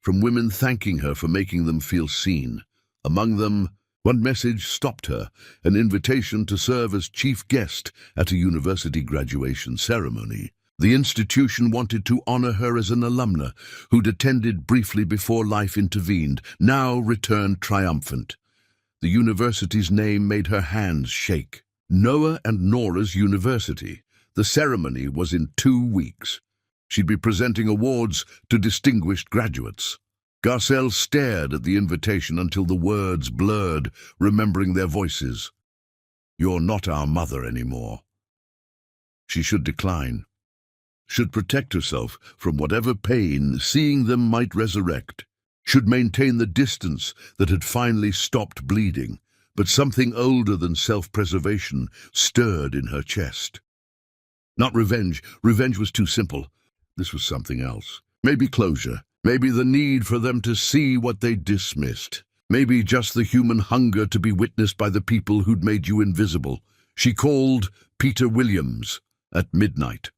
S1: from women thanking her for making them feel seen. Among them, one message stopped her, an invitation to serve as chief guest at a university graduation ceremony. The institution wanted to honor her as an alumna who'd attended briefly before life intervened, now returned triumphant. The university's name made her hands shake. Noah and Nora's University. The ceremony was in 2 weeks. She'd be presenting awards to distinguished graduates. Garcelle stared at the invitation until the words blurred, remembering their voices. "You're not our mother anymore." She should decline. Should protect herself from whatever pain seeing them might resurrect. Should maintain the distance that had finally stopped bleeding. But something older than self-preservation stirred in her chest. Not revenge. Revenge was too simple. This was something else. Maybe closure. Maybe the need for them to see what they dismissed. Maybe just the human hunger to be witnessed by the people who'd made you invisible. She called Peter Williams at midnight.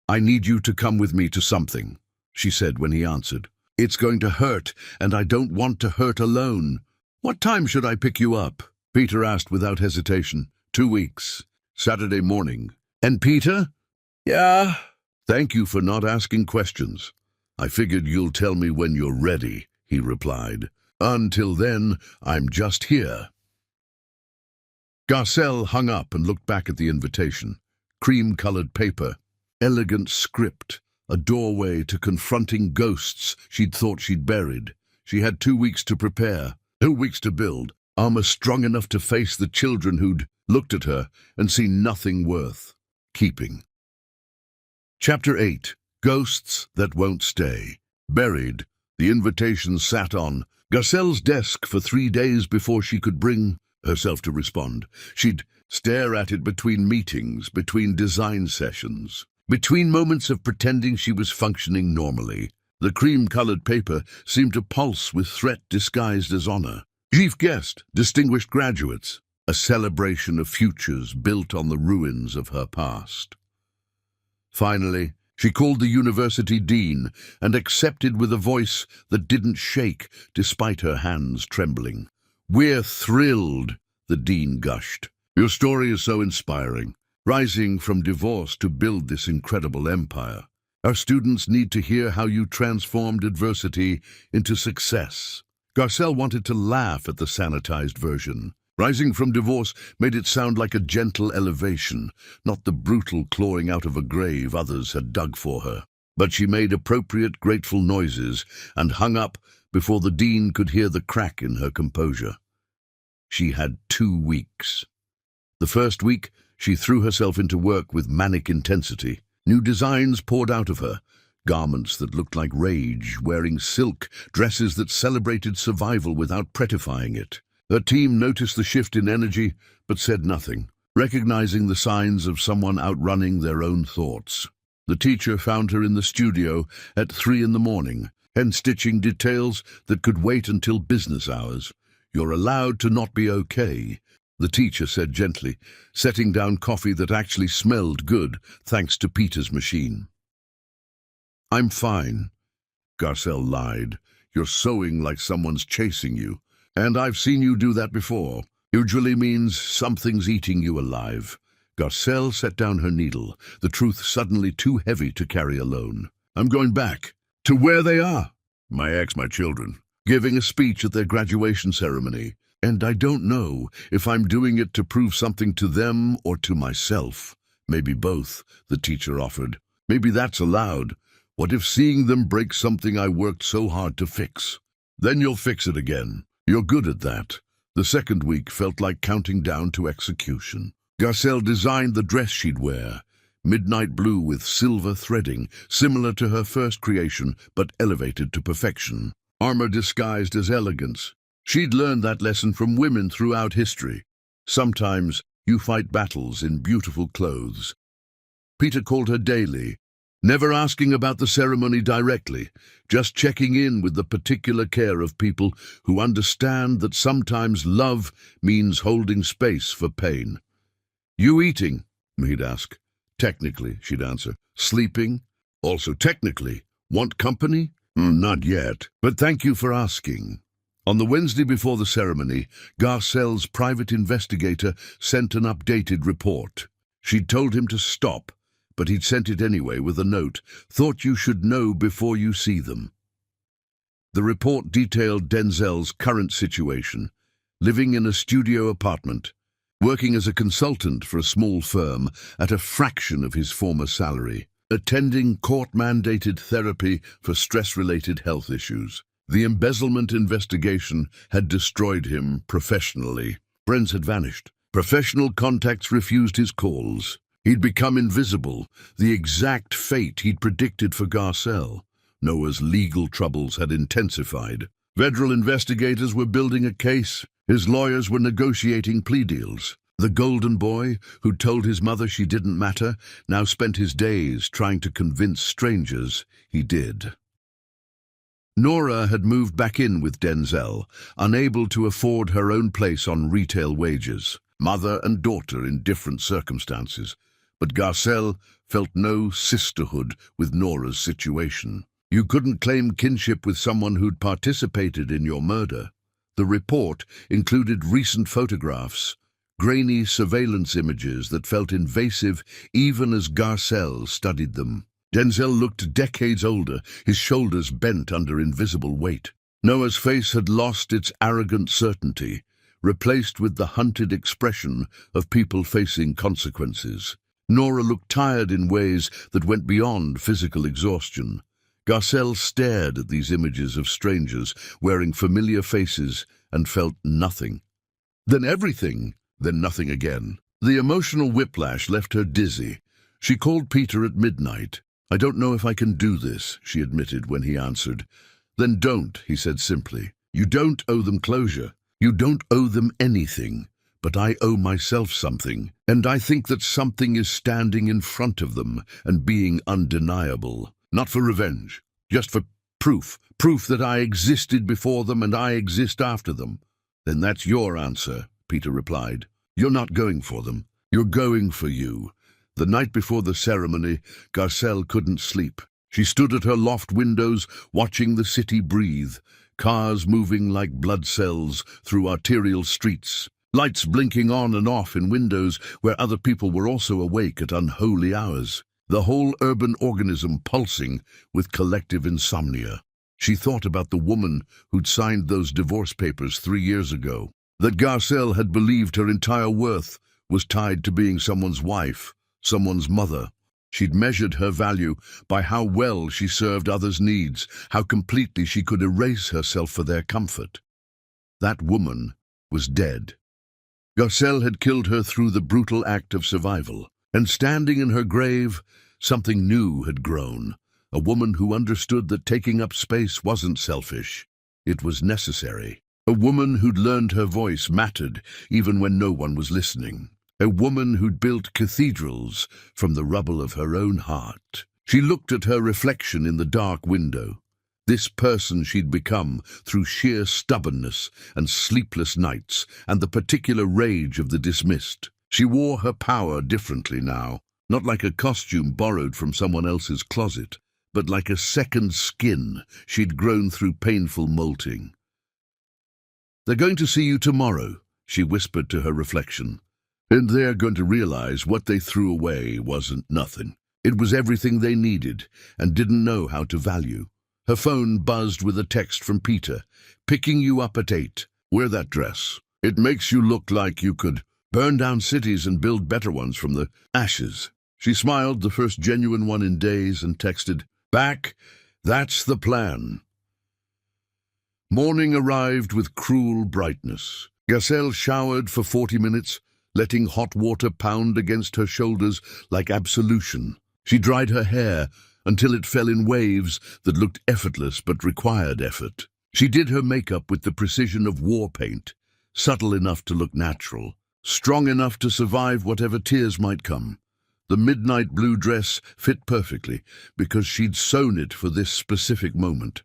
S1: "I need you to come with me to something," she said when he answered. "It's going to hurt, and I don't want to hurt alone." "What time should I pick you up?" Peter asked without hesitation. 2 weeks. Saturday morning. "And Peter?" "Yeah." "Thank you for not asking questions. I figured you'll tell me when you're ready," he replied. "Until then, I'm just here." Garcelle hung up and looked back at the invitation. Cream-colored paper, elegant script, a doorway to confronting ghosts she'd thought she'd buried. She had 2 weeks to prepare, 2 weeks to build, armor strong enough to face the children who'd looked at her and seen nothing worth keeping. Chapter 8. Ghosts That Won't Stay. Buried, the invitation sat on Garcelle's desk for 3 days before she could bring herself to respond. She'd stare at it between meetings, between design sessions, between moments of pretending she was functioning normally. The cream-colored paper seemed to pulse with threat disguised as honor. Chief guest, distinguished graduates, a celebration of futures built on the ruins of her past. Finally, she called the university dean and accepted with a voice that didn't shake despite her hands trembling. "We're thrilled," the dean gushed. "Your story is so inspiring, rising from divorce to build this incredible empire. Our students need to hear how you transformed adversity into success." Garcelle wanted to laugh at the sanitized version. Rising from divorce made it sound like a gentle elevation, not the brutal clawing out of a grave others had dug for her. But she made appropriate, grateful noises and hung up before the dean could hear the crack in her composure. She had 2 weeks. The first week, she threw herself into work with manic intensity. New designs poured out of her, garments that looked like rage, wearing silk, dresses that celebrated survival without prettifying it. Her team noticed the shift in energy, but said nothing, recognizing the signs of someone outrunning their own thoughts. The teacher found her in the studio at 3 a.m, hand-stitching details that could wait until business hours. "You're allowed to not be okay," the teacher said gently, setting down coffee that actually smelled good, thanks to Peter's machine. "I'm fine," Garcelle lied. "You're sewing like someone's chasing you. And I've seen you do that before. Usually means something's eating you alive." Garcelle set down her needle, the truth suddenly too heavy to carry alone. "I'm going back to where they are. My ex, my children, giving a speech at their graduation ceremony. And I don't know if I'm doing it to prove something to them or to myself. Maybe both," the teacher offered. "Maybe that's allowed. What if seeing them break something I worked so hard to fix? Then you'll fix it again. You're good at that." The second week felt like counting down to execution. Garcelle designed the dress she'd wear, midnight blue with silver threading, similar to her first creation, but elevated to perfection. Armor disguised as elegance. She'd learned that lesson from women throughout history. Sometimes you fight battles in beautiful clothes. Peter called her daily, never asking about the ceremony directly, just checking in with the particular care of people who understand that sometimes love means holding space for pain. You eating? He'd ask. Technically, she'd answer. Sleeping? Also technically. Want company? Not yet, but thank you for asking. On the Wednesday before the ceremony, Garcelle's private investigator sent an updated report. She'd told him to stop, but he'd sent it anyway with a note, thought you should know before you see them. The report detailed Denzel's current situation, living in a studio apartment, working as a consultant for a small firm at a fraction of his former salary, attending court-mandated therapy for stress-related health issues. The embezzlement investigation had destroyed him professionally. Friends had vanished. Professional contacts refused his calls. He'd become invisible, the exact fate he'd predicted for Garcelle. Noah's legal troubles had intensified. Federal investigators were building a case. His lawyers were negotiating plea deals. The golden boy, who'd told his mother she didn't matter, now spent his days trying to convince strangers he did. Nora had moved back in with Denzel, unable to afford her own place on retail wages, mother and daughter in different circumstances. But Garcelle felt no sisterhood with Nora's situation. You couldn't claim kinship with someone who'd participated in your murder. The report included recent photographs, grainy surveillance images that felt invasive even as Garcelle studied them. Denzel looked decades older, his shoulders bent under invisible weight. Noah's face had lost its arrogant certainty, replaced with the hunted expression of people facing consequences. Nora looked tired in ways that went beyond physical exhaustion. Garcelle stared at these images of strangers wearing familiar faces and felt nothing. Then everything, then nothing again. The emotional whiplash left her dizzy. She called Peter at midnight. "I don't know if I can do this," she admitted when he answered. "Then don't," he said simply. "You don't owe them closure. You don't owe them anything. But I owe myself something, and I think that something is standing in front of them and being undeniable. Not for revenge, just for proof that I existed before them and I exist after them." "Then that's your answer," Peter replied. "You're not going for them. You're going for you." The night before the ceremony, Garcelle couldn't sleep. She stood at her loft windows, watching the city breathe, cars moving like blood cells through arterial streets. Lights blinking on and off in windows where other people were also awake at unholy hours. The whole urban organism pulsing with collective insomnia. She thought about the woman who'd signed those divorce papers 3 years ago. That Garcelle had believed her entire worth was tied to being someone's wife, someone's mother. She'd measured her value by how well she served others' needs, how completely she could erase herself for their comfort. That woman was dead. Garcelle had killed her through the brutal act of survival, and standing in her grave, something new had grown, a woman who understood that taking up space wasn't selfish, it was necessary. A woman who'd learned her voice mattered even when no one was listening. A woman who'd built cathedrals from the rubble of her own heart. She looked at her reflection in the dark window. This person she'd become through sheer stubbornness and sleepless nights and the particular rage of the dismissed. She wore her power differently now, not like a costume borrowed from someone else's closet, but like a second skin she'd grown through painful molting. "They're going to see you tomorrow," she whispered to her reflection. "And they're going to realize what they threw away wasn't nothing. It was everything they needed and didn't know how to value." Her phone buzzed with a text from Peter. "Picking you up at 8. Wear that dress. It makes you look like you could burn down cities and build better ones from the ashes." She smiled, the first genuine one in days, and texted, "Back, that's the plan." Morning arrived with cruel brightness. Garcelle showered for 40 minutes, letting hot water pound against her shoulders like absolution. She dried her hair until it fell in waves that looked effortless but required effort. She did her makeup with the precision of war paint, subtle enough to look natural, strong enough to survive whatever tears might come. The midnight blue dress fit perfectly because she'd sewn it for this specific moment.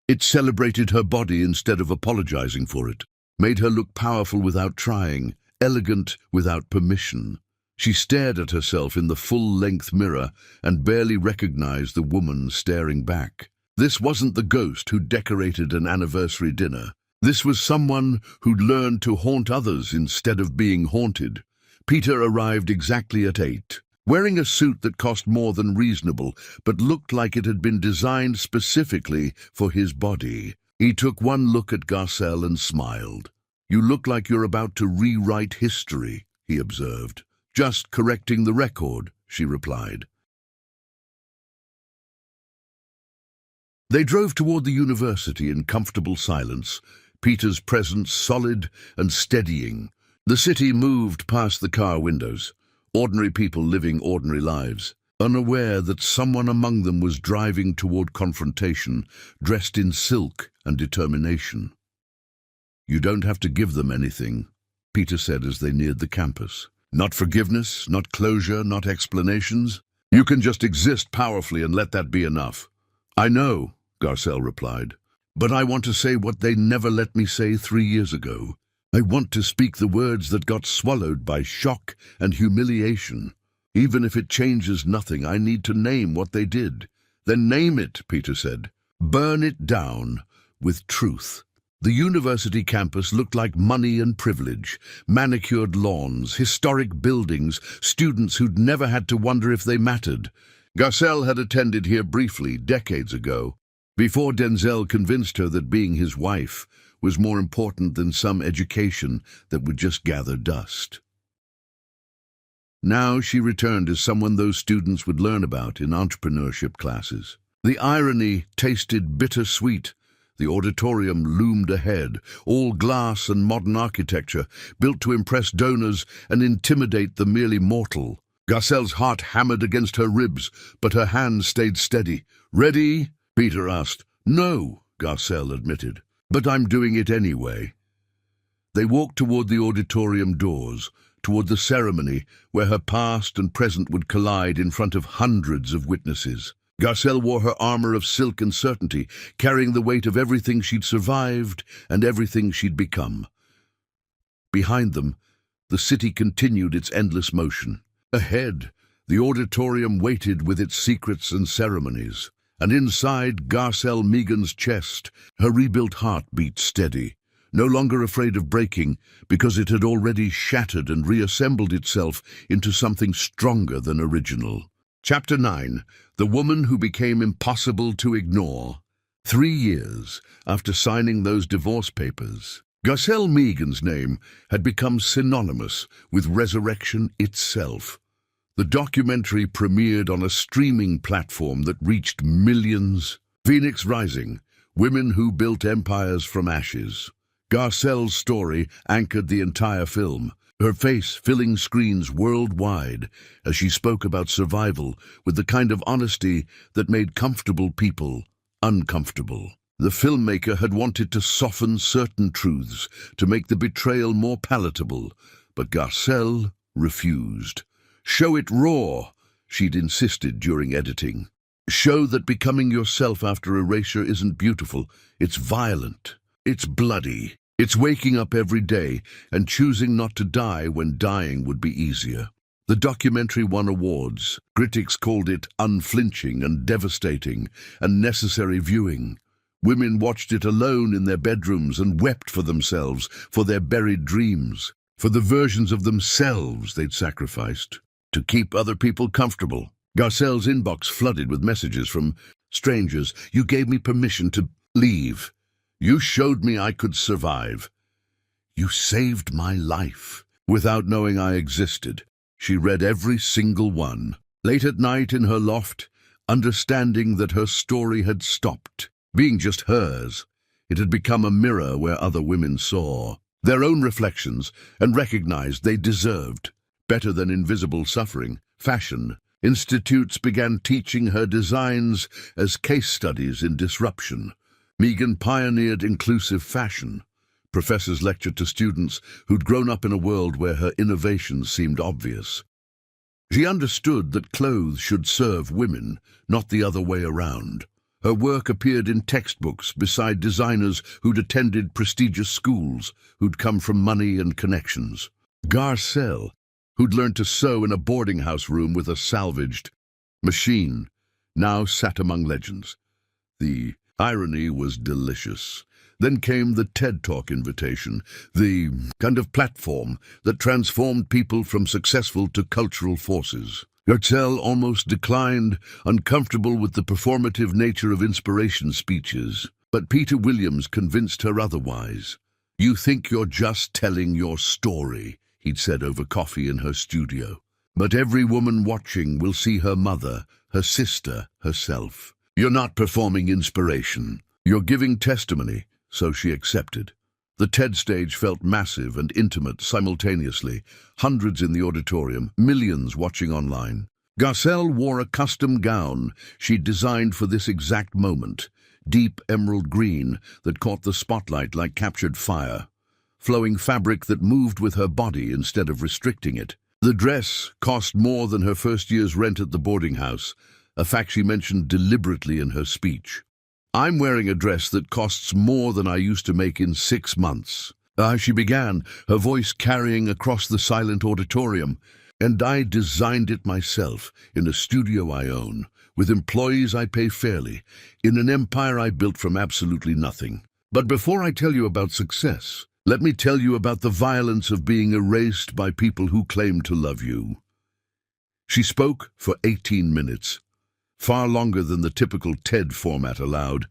S1: It celebrated her body instead of apologizing for it, made her look powerful without trying, elegant without permission. She stared at herself in the full-length mirror and barely recognized the woman staring back. This wasn't the ghost who decorated an anniversary dinner. This was someone who'd learned to haunt others instead of being haunted. Peter arrived exactly at 8, wearing a suit that cost more than reasonable, but looked like it had been designed specifically for his body. He took one look at Garcelle and smiled. "You look like you're about to rewrite history," he observed. "Just correcting the record," she replied. They drove toward the university in comfortable silence, Peter's presence solid and steadying. The city moved past the car windows, ordinary people living ordinary lives, unaware that someone among them was driving toward confrontation, dressed in silk and determination. "You don't have to give them anything," Peter said as they neared the campus. "Not forgiveness, not closure, not explanations. You can just exist powerfully and let that be enough." "I know," Garcelle replied, "but I want to say what they never let me say 3 years ago. I want to speak the words that got swallowed by shock and humiliation. Even if it changes nothing, I need to name what they did." "Then name it," Peter said. "Burn it down with truth." The university campus looked like money and privilege, manicured lawns, historic buildings, students who'd never had to wonder if they mattered. Garcelle had attended here briefly, decades ago, before Denzel convinced her that being his wife was more important than some education that would just gather dust. Now she returned as someone those students would learn about in entrepreneurship classes. The irony tasted bittersweet. The auditorium loomed ahead, all glass and modern architecture, built to impress donors and intimidate the merely mortal. Garcelle's heart hammered against her ribs, but her hands stayed steady. "Ready?" Peter asked. "No," Garcelle admitted, "but I'm doing it anyway." They walked toward the auditorium doors, toward the ceremony where her past and present would collide in front of hundreds of witnesses. Garcelle wore her armor of silk and certainty, carrying the weight of everything she'd survived and everything she'd become. Behind them, the city continued its endless motion. Ahead, the auditorium waited with its secrets and ceremonies. And inside Garcelle Megan's chest, her rebuilt heart beat steady, no longer afraid of breaking, because it had already shattered and reassembled itself into something stronger than original. Chapter 9. The Woman Who Became Impossible to Ignore. 3 years after signing those divorce papers, Garcelle Megan's name had become synonymous with resurrection itself. The documentary premiered on a streaming platform that reached millions. Phoenix Rising, Women Who Built Empires from Ashes. Garcelle's story anchored the entire film, her face filling screens worldwide as she spoke about survival with the kind of honesty that made comfortable people uncomfortable. The filmmaker had wanted to soften certain truths to make the betrayal more palatable, but Garcelle refused. "Show it raw," she'd insisted during editing. "Show that becoming yourself after erasure isn't beautiful, it's violent. It's bloody. It's waking up every day and choosing not to die when dying would be easier." The documentary won awards. Critics called it unflinching and devastating and necessary viewing. Women watched it alone in their bedrooms and wept for themselves, for their buried dreams, for the versions of themselves they'd sacrificed to keep other people comfortable. Garcelle's inbox flooded with messages from strangers. "You gave me permission to leave. You showed me I could survive. You saved my life." Without knowing I existed, she read every single one. Late at night in her loft, understanding that her story had stopped being just hers, it had become a mirror where other women saw their own reflections and recognized they deserved better than invisible suffering. Fashion institutes began teaching her designs as case studies in disruption. Megan pioneered inclusive fashion, Professors lectured to students who'd grown up in a world where her innovations seemed obvious. She understood that clothes should serve women, not the other way around. Her work appeared in textbooks beside designers who'd attended prestigious schools, who'd come from money and connections. Garcelle, who'd learned to sew in a boarding house room with a salvaged machine, now sat among legends. The irony was delicious. Then came the TED Talk invitation, the kind of platform that transformed people from successful to cultural forces. Garcelle almost declined, uncomfortable with the performative nature of inspiration speeches. But Peter Williams convinced her otherwise. "You think you're just telling your story," he'd said over coffee in her studio. "But every woman watching will see her mother, her sister, herself. You're not performing inspiration. You're giving testimony." So she accepted. The TED stage felt massive and intimate simultaneously, hundreds in the auditorium, millions watching online. Garcelle wore a custom gown she'd designed for this exact moment, deep emerald green that caught the spotlight like captured fire, flowing fabric that moved with her body instead of restricting it. The dress cost more than her first year's rent at the boarding house, a fact she mentioned deliberately in her speech. "I'm wearing a dress that costs more than I used to make in 6 months." She began, her voice carrying across the silent auditorium. "And I designed it myself, in a studio I own, with employees I pay fairly, in an empire I built from absolutely nothing. But before I tell you about success, let me tell you about the violence of being erased by people who claim to love you." She spoke for 18 minutes. Far longer than the typical TED format allowed,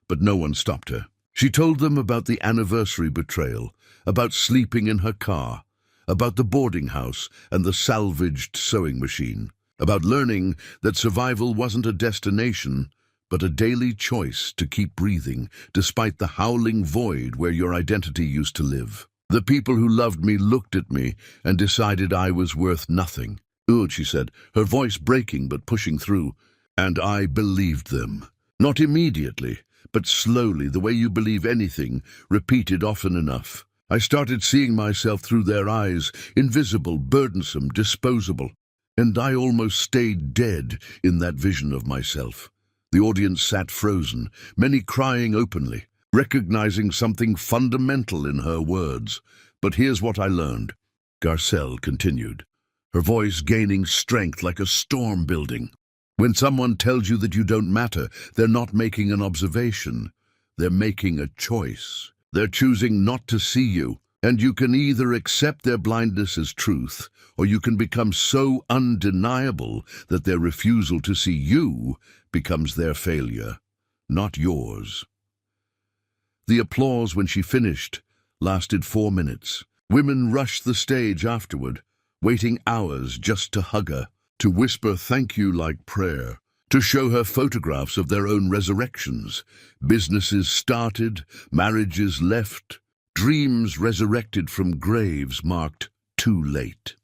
S1: but no one stopped her. She told them about the anniversary betrayal, about sleeping in her car, about the boarding house and the salvaged sewing machine, about learning that survival wasn't a destination, but a daily choice to keep breathing, despite the howling void where your identity used to live. "The people who loved me looked at me and decided I was worth nothing." "Ugh," she said, her voice breaking but pushing through. "And I believed them. Not immediately, but slowly, the way you believe anything, repeated often enough. I started seeing myself through their eyes, invisible, burdensome, disposable. And I almost stayed dead in that vision of myself." The audience sat frozen, many crying openly, recognizing something fundamental in her words. "But here's what I learned," Garcelle continued, her voice gaining strength like a storm building. "When someone tells you that you don't matter, they're not making an observation. They're making a choice. They're choosing not to see you. And you can either accept their blindness as truth, or you can become so undeniable that their refusal to see you becomes their failure, not yours." The applause when she finished lasted 4 minutes. Women rushed the stage afterward, waiting hours just to hug her, to whisper thank you like prayer, to show her photographs of their own resurrections. Businesses started, marriages left, dreams resurrected from graves marked too late.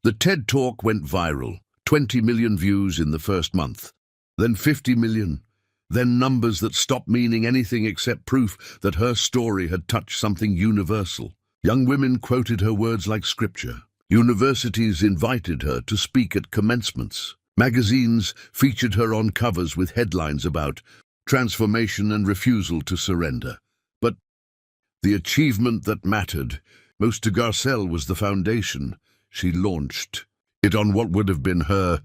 S1: The TED Talk went viral, 20 million views in the first month, then 50 million, then numbers that stopped meaning anything except proof that her story had touched something universal. Young women quoted her words like scripture. Universities invited her to speak at commencements. Magazines featured her on covers with headlines about transformation and refusal to surrender. But the achievement that mattered most to Garcelle was the foundation. She launched it on what would have been her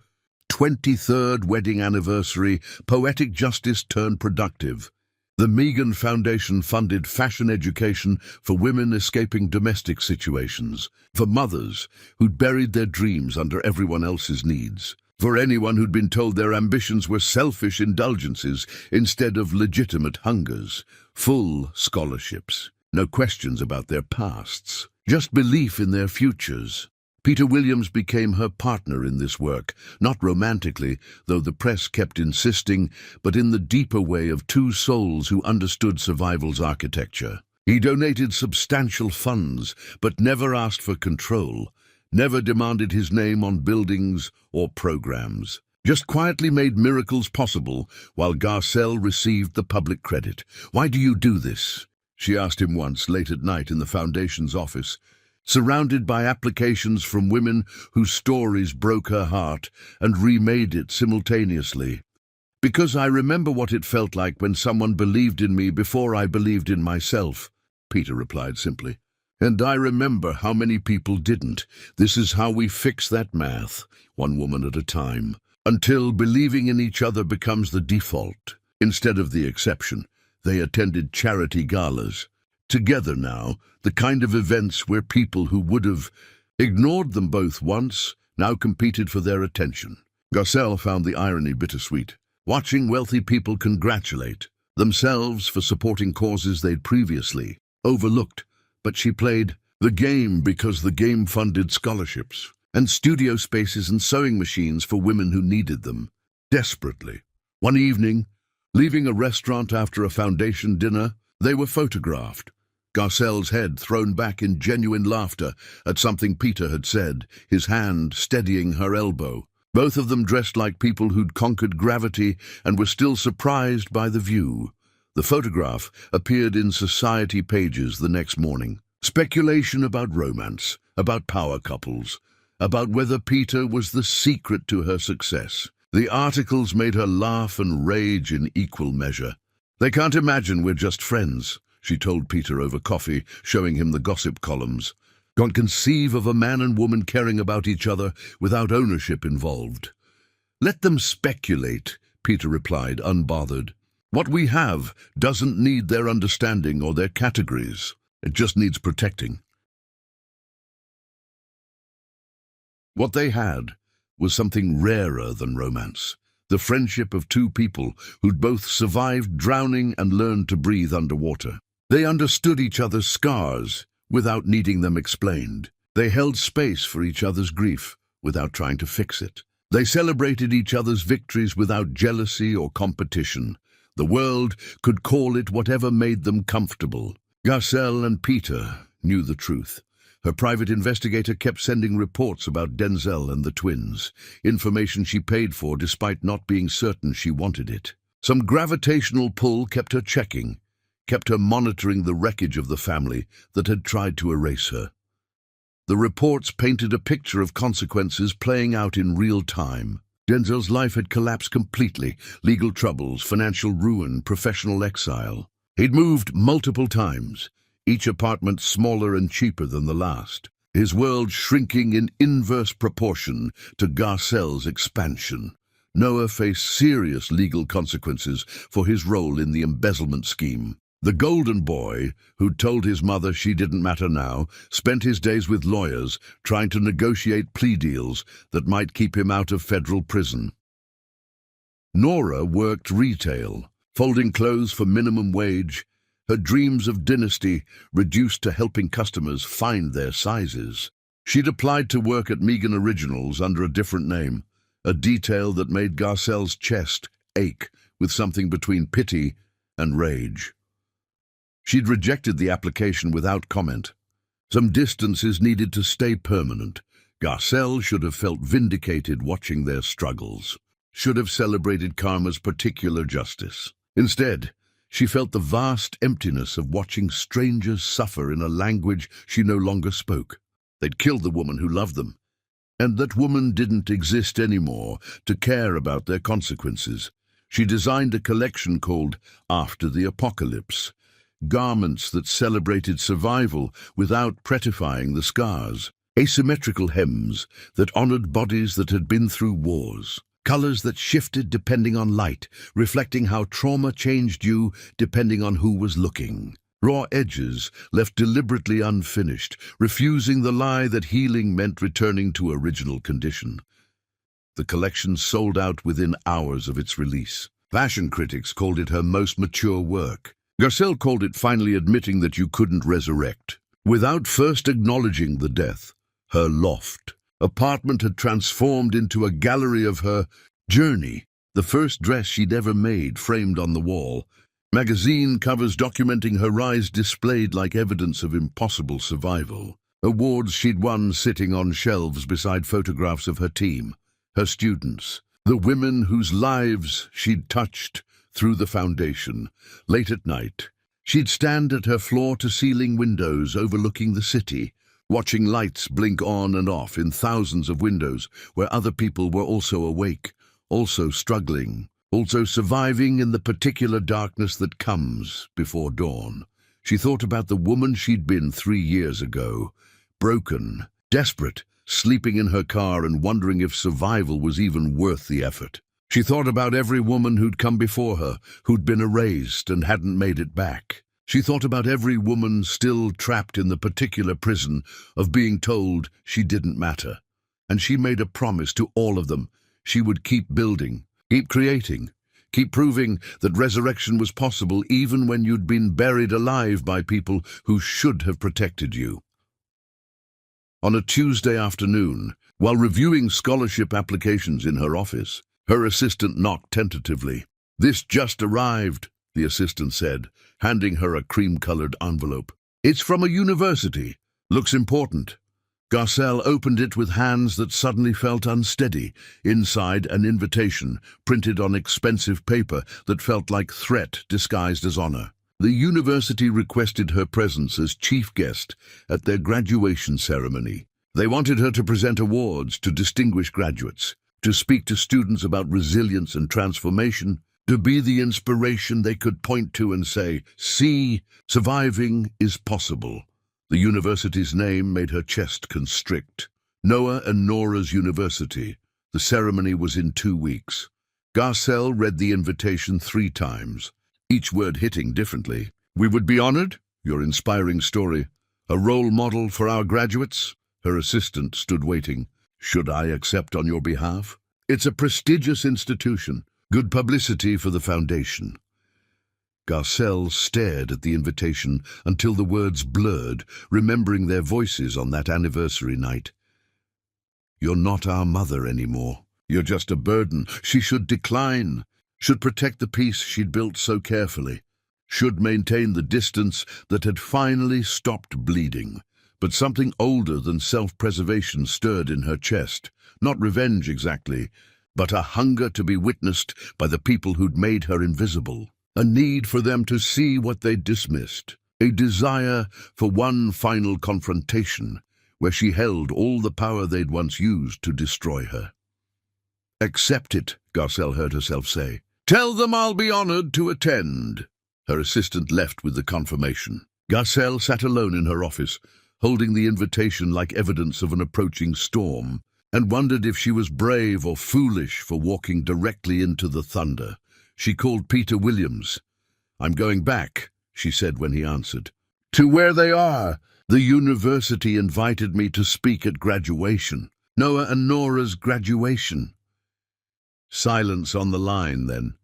S1: 23rd wedding anniversary, poetic justice turned productive. The Megan Foundation funded fashion education for women escaping domestic situations, for mothers who'd buried their dreams under everyone else's needs, for anyone who'd been told their ambitions were selfish indulgences instead of legitimate hungers, full scholarships, no questions about their pasts, just belief in their futures. Peter Williams became her partner in this work, not romantically, though the press kept insisting, but in the deeper way of two souls who understood survival's architecture. He donated substantial funds, but never asked for control, never demanded his name on buildings or programs. Just quietly made miracles possible while Garcelle received the public credit. "Why do you do this?" she asked him once, late at night in the Foundation's office, surrounded by applications from women whose stories broke her heart and remade it simultaneously. "Because I remember what it felt like when someone believed in me before I believed in myself," Peter replied simply. "And I remember how many people didn't. This is how we fix that math, one woman at a time, until believing in each other becomes the default, instead of the exception." They attended charity galas. Together now, the kind of events where people who would have ignored them both once now competed for their attention. Garcelle found the irony bittersweet, watching wealthy people congratulate themselves for supporting causes they'd previously overlooked. But she played the game because the game funded scholarships and studio spaces and sewing machines for women who needed them desperately. One evening, leaving a restaurant after a Foundation dinner, they were photographed. Garcelle's head thrown back in genuine laughter at something Peter had said, his hand steadying her elbow. Both of them dressed like people who'd conquered gravity and were still surprised by the view. The photograph appeared in society pages the next morning. Speculation about romance, about power couples, about whether Peter was the secret to her success. The articles made her laugh and rage in equal measure. "They can't imagine we're just friends," she told Peter over coffee, showing him the gossip columns. "Can't conceive of a man and woman caring about each other without ownership involved." "Let them speculate," Peter replied, unbothered. "What we have doesn't need their understanding or their categories. It just needs protecting." What they had was something rarer than romance. The friendship of two people who'd both survived drowning and learned to breathe underwater. They understood each other's scars without needing them explained. They held space for each other's grief without trying to fix it. They celebrated each other's victories without jealousy or competition. The world could call it whatever made them comfortable. Garcelle and Peter knew the truth. Her private investigator kept sending reports about Denzel and the twins, information she paid for despite not being certain she wanted it. Some gravitational pull kept her checking, kept her monitoring the wreckage of the family that had tried to erase her. The reports painted a picture of consequences playing out in real time. Denzel's life had collapsed completely, legal troubles, financial ruin, professional exile. He'd moved multiple times, each apartment smaller and cheaper than the last, his world shrinking in inverse proportion to Garcelle's expansion. Noah faced serious legal consequences for his role in the embezzlement scheme. The golden boy, who'd told his mother she didn't matter now, spent his days with lawyers trying to negotiate plea deals that might keep him out of federal prison. Nora worked retail, folding clothes for minimum wage, her dreams of dynasty reduced to helping customers find their sizes. She'd applied to work at Megan Originals under a different name, a detail that made Garcelle's chest ache with something between pity and rage. She'd rejected the application without comment. Some distance is needed to stay permanent. Garcelle should have felt vindicated watching their struggles, should have celebrated karma's particular justice. Instead, she felt the vast emptiness of watching strangers suffer in a language she no longer spoke. They'd killed the woman who loved them, and that woman didn't exist anymore to care about their consequences. She designed a collection called After the Apocalypse, garments that celebrated survival without prettifying the scars, asymmetrical hems that honored bodies that had been through wars, colors that shifted depending on light, reflecting how trauma changed you depending on who was looking. Raw edges left deliberately unfinished, refusing the lie that healing meant returning to original condition. The collection sold out within hours of its release. Fashion critics called it her most mature work. Garcelle called it finally admitting that you couldn't resurrect without first acknowledging the death. Her loft apartment had transformed into a gallery of her journey, the first dress she'd ever made framed on the wall. Magazine covers documenting her rise displayed like evidence of impossible survival. Awards she'd won sitting on shelves beside photographs of her team, her students, the women whose lives she'd touched through the foundation. Late at night, She'd stand at her floor-to-ceiling windows overlooking the city, watching lights blink on and off in thousands of windows where other people were also awake, also struggling, also surviving in the particular darkness that comes before dawn. She thought about the woman she'd been 3 years ago, broken, desperate, sleeping in her car and wondering if survival was even worth the effort. She thought about every woman who'd come before her, who'd been erased and hadn't made it back. She thought about every woman still trapped in the particular prison of being told she didn't matter. And she made a promise to all of them. She would keep building, keep creating, keep proving that resurrection was possible even when you'd been buried alive by people who should have protected you. On a Tuesday afternoon, while reviewing scholarship applications in her office, her assistant knocked tentatively. "This just arrived," the assistant said, handing her a cream-colored envelope. "It's from a university. Looks important." Garcelle opened it with hands that suddenly felt unsteady. Inside, an invitation, printed on expensive paper that felt like threat disguised as honor. The university requested her presence as chief guest at their graduation ceremony. They wanted her to present awards to distinguished graduates, to speak to students about resilience and transformation, to be the inspiration they could point to and say, "See, surviving is possible." The university's name made her chest constrict. Noah and Nora's University. The ceremony was in 2 weeks. Garcelle read the invitation 3 times, each word hitting differently. "We would be honored, your inspiring story. A role model for our graduates." Her assistant stood waiting. "Should I accept on your behalf? It's a prestigious institution. Good publicity for the foundation." Garcelle stared at the invitation until the words blurred, remembering their voices on that anniversary night. "You're not our mother anymore. You're just a burden." She should decline, should protect the peace she'd built so carefully, should maintain the distance that had finally stopped bleeding. But something older than self-preservation stirred in her chest. Not revenge exactly, but a hunger to be witnessed by the people who'd made her invisible. A need for them to see what they'd dismissed. A desire for one final confrontation, where she held all the power they'd once used to destroy her. "Accept it," Garcelle heard herself say. "Tell them I'll be honored to attend." Her assistant left with the confirmation. Garcelle sat alone in her office, holding the invitation like evidence of an approaching storm, and wondered if she was brave or foolish for walking directly into the thunder. She called Peter Williams. "I'm going back," she said when he answered. "To where they are. The university invited me to speak at graduation. Noah and Nora's graduation." Silence on the line, then.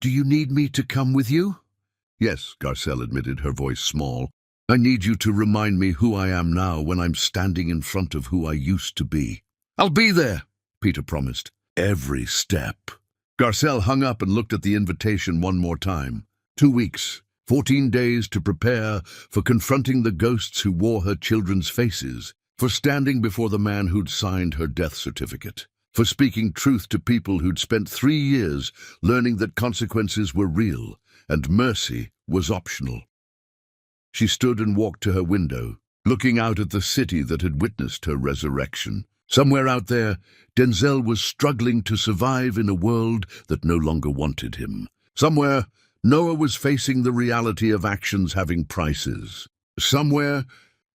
S1: "Do you need me to come with you?" "Yes," Garcelle admitted, her voice small. "I need you to remind me who I am now when I'm standing in front of who I used to be." "I'll be there," Peter promised. "Every step." Garcelle hung up and looked at the invitation one more time. 2 weeks, 14 days to prepare for confronting the ghosts who wore her children's faces, for standing before the man who'd signed her death certificate, for speaking truth to people who'd spent 3 years learning that consequences were real and mercy was optional. She stood and walked to her window, looking out at the city that had witnessed her resurrection. Somewhere out there, Denzel was struggling to survive in a world that no longer wanted him. Somewhere, Noah was facing the reality of actions having prices. Somewhere,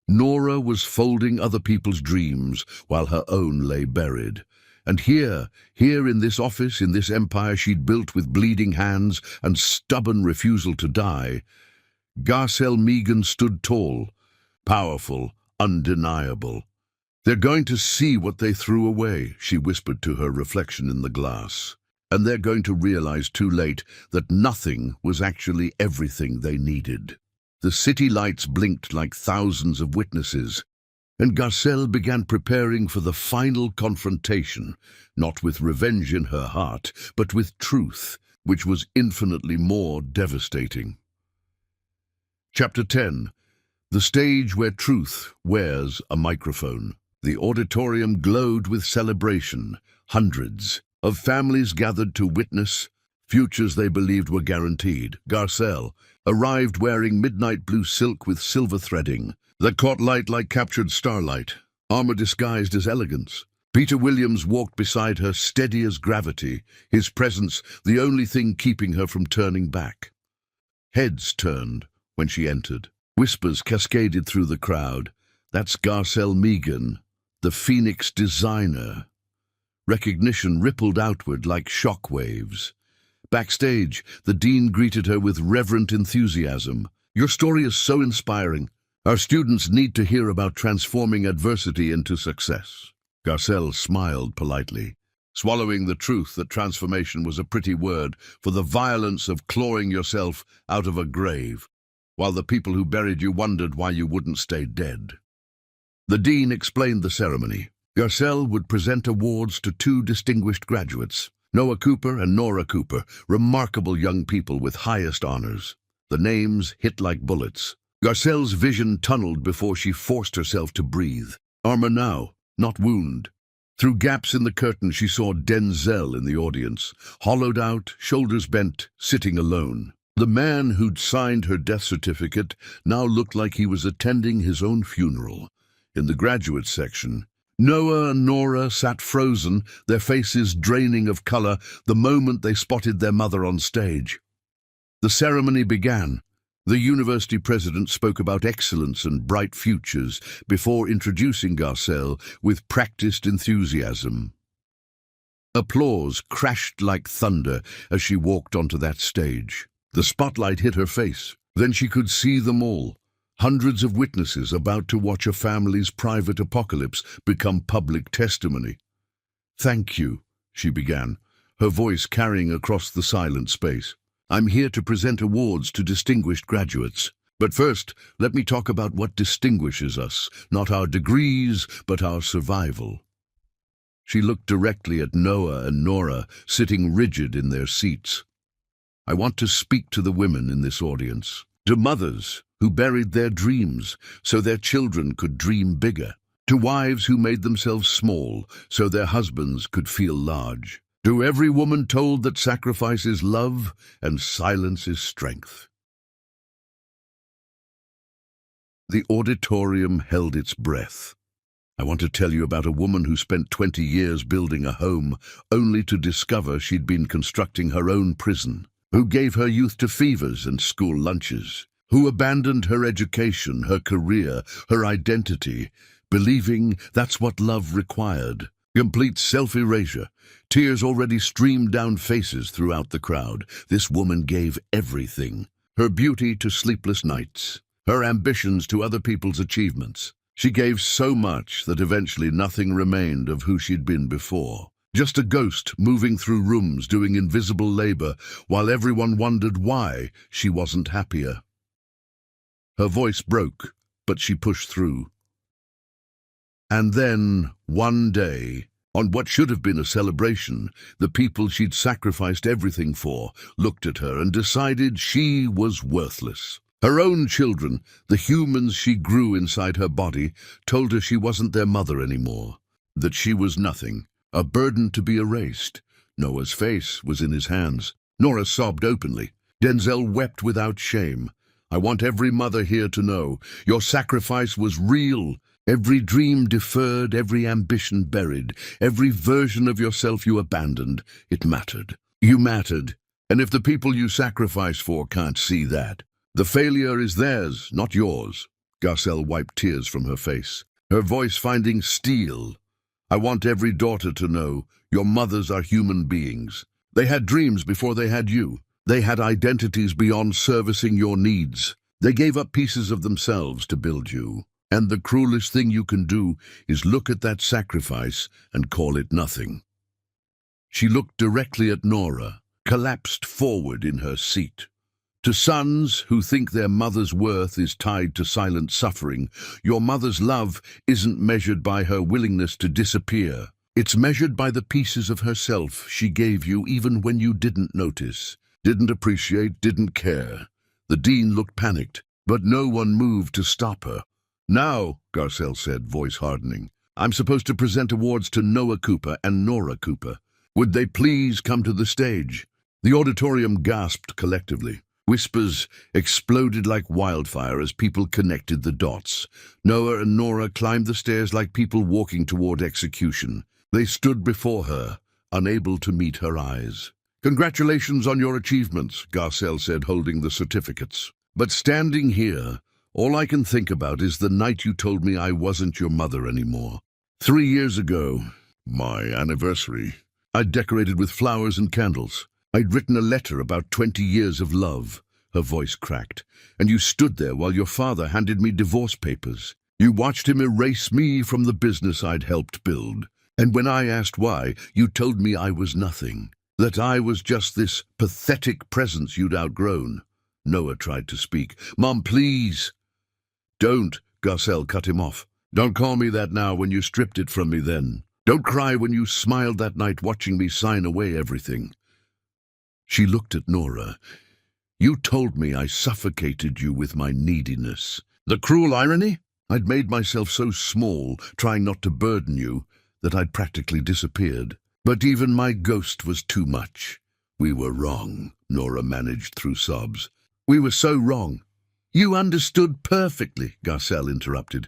S1: Nora was folding other people's dreams while her own lay buried. And here in this office, in this empire she'd built with bleeding hands and stubborn refusal to die, Garcelle Megan stood tall, powerful, undeniable. "They're going to see what they threw away," she whispered to her reflection in the glass. "And they're going to realize too late that nothing was actually everything they needed." The city lights blinked like thousands of witnesses, and Garcelle began preparing for the final confrontation, not with revenge in her heart, but with truth, which was infinitely more devastating. Chapter 10. The stage where truth wears a microphone. The auditorium glowed with celebration. Hundreds of families gathered to witness, Futures they believed were guaranteed. Garcelle arrived wearing midnight blue silk with silver threading that caught light like captured starlight, armor disguised as elegance. Peter Williams walked beside her, steady as gravity, his presence the only thing keeping her from turning back. Heads turned when she entered. Whispers cascaded through the crowd. That's Garcelle Megan, the Phoenix designer. Recognition rippled outward like shock waves. Backstage, the dean greeted her with reverent enthusiasm. Your story is so inspiring. Our students need to hear about transforming adversity into success. Garcelle smiled politely, swallowing the truth that transformation was a pretty word for the violence of clawing yourself out of a grave, while the people who buried you wondered why you wouldn't stay dead. The dean explained the ceremony. Garcelle would present awards to two distinguished graduates, Noah Cooper and Nora Cooper, remarkable young people with highest honors. The names hit like bullets. Garcelle's vision tunneled before she forced herself to breathe. Armor now, not wound. Through gaps in the curtain she saw Denzel in the audience, hollowed out, shoulders bent, sitting alone. The man who'd signed her death certificate now looked like he was attending his own funeral. In the graduate section, Noah and Nora sat frozen, their faces draining of color the moment they spotted their mother on stage. The ceremony began. The university president spoke about excellence and bright futures before introducing Garcelle with practiced enthusiasm. Applause crashed like thunder as she walked onto that stage. The spotlight hit her face. Then she could see them all. Hundreds of witnesses about to watch a family's private apocalypse become public testimony. "Thank you," she began, her voice carrying across the silent space. "I'm here to present awards to distinguished graduates. But first, let me talk about what distinguishes us, not our degrees, but our survival." She looked directly at Noah and Nora, sitting rigid in their seats. "I want to speak to the women in this audience, to mothers who buried their dreams so their children could dream bigger, to wives who made themselves small so their husbands could feel large, to every woman told that sacrifice is love and silence is strength." The auditorium held its breath. "I want to tell you about a woman who spent 20 years building a home, only to discover she'd been constructing her own prison, who gave her youth to fevers and school lunches, who abandoned her education, her career, her identity, believing that's what love required. Complete self-erasure. Tears already streamed down faces throughout the crowd. This woman gave everything. Her beauty to sleepless nights, her ambitions to other people's achievements. She gave so much that eventually nothing remained of who she'd been before. Just a ghost moving through rooms doing invisible labor while everyone wondered why she wasn't happier. Her voice broke, but she pushed through. And then, one day, on what should have been a celebration, the people she'd sacrificed everything for looked at her and decided she was worthless. Her own children, the humans she grew inside her body, told her she wasn't their mother anymore, that she was nothing, a burden to be erased. Noah's face was in his hands. Nora sobbed openly. Denzel wept without shame. "I want every mother here to know, your sacrifice was real. Every dream deferred, every ambition buried, every version of yourself you abandoned, it mattered. You mattered. And if the people you sacrifice for can't see that, the failure is theirs, not yours." Garcelle wiped tears from her face, her voice finding steel. "I want every daughter to know, your mothers are human beings. They had dreams before they had you. They had identities beyond servicing your needs. They gave up pieces of themselves to build you. And the cruelest thing you can do is look at that sacrifice and call it nothing." She looked directly at Nora, collapsed forward in her seat. "To sons who think their mother's worth is tied to silent suffering, your mother's love isn't measured by her willingness to disappear. It's measured by the pieces of herself she gave you even when you didn't notice, didn't appreciate, didn't care." The dean looked panicked, but no one moved to stop her. "Now," Garcelle said, voice hardening, "I'm supposed to present awards to Noah Cooper and Nora Cooper. Would they please come to the stage?" The auditorium gasped collectively. Whispers exploded like wildfire as people connected the dots. Noah and Nora climbed the stairs like people walking toward execution. They stood before her, unable to meet her eyes. "Congratulations on your achievements," Garcelle said, holding the certificates. "But standing here, all I can think about is the night you told me I wasn't your mother anymore. 3 years ago, my anniversary, I'd decorated with flowers and candles. I'd written a letter about 20 years of love." Her voice cracked. "And you stood there while your father handed me divorce papers. You watched him erase me from the business I'd helped build. And when I asked why, you told me I was nothing, that I was just this pathetic presence you'd outgrown." Noah tried to speak. "Mom, please." "Don't," Garcelle cut him off. "Don't call me that now when you stripped it from me then. Don't cry when you smiled that night watching me sign away everything." She looked at Nora. "You told me I suffocated you with my neediness. The cruel irony? I'd made myself so small, trying not to burden you, that I'd practically disappeared. But even my ghost was too much." "We were wrong," Nora managed through sobs. "We were so wrong." "You understood perfectly," Garcelle interrupted.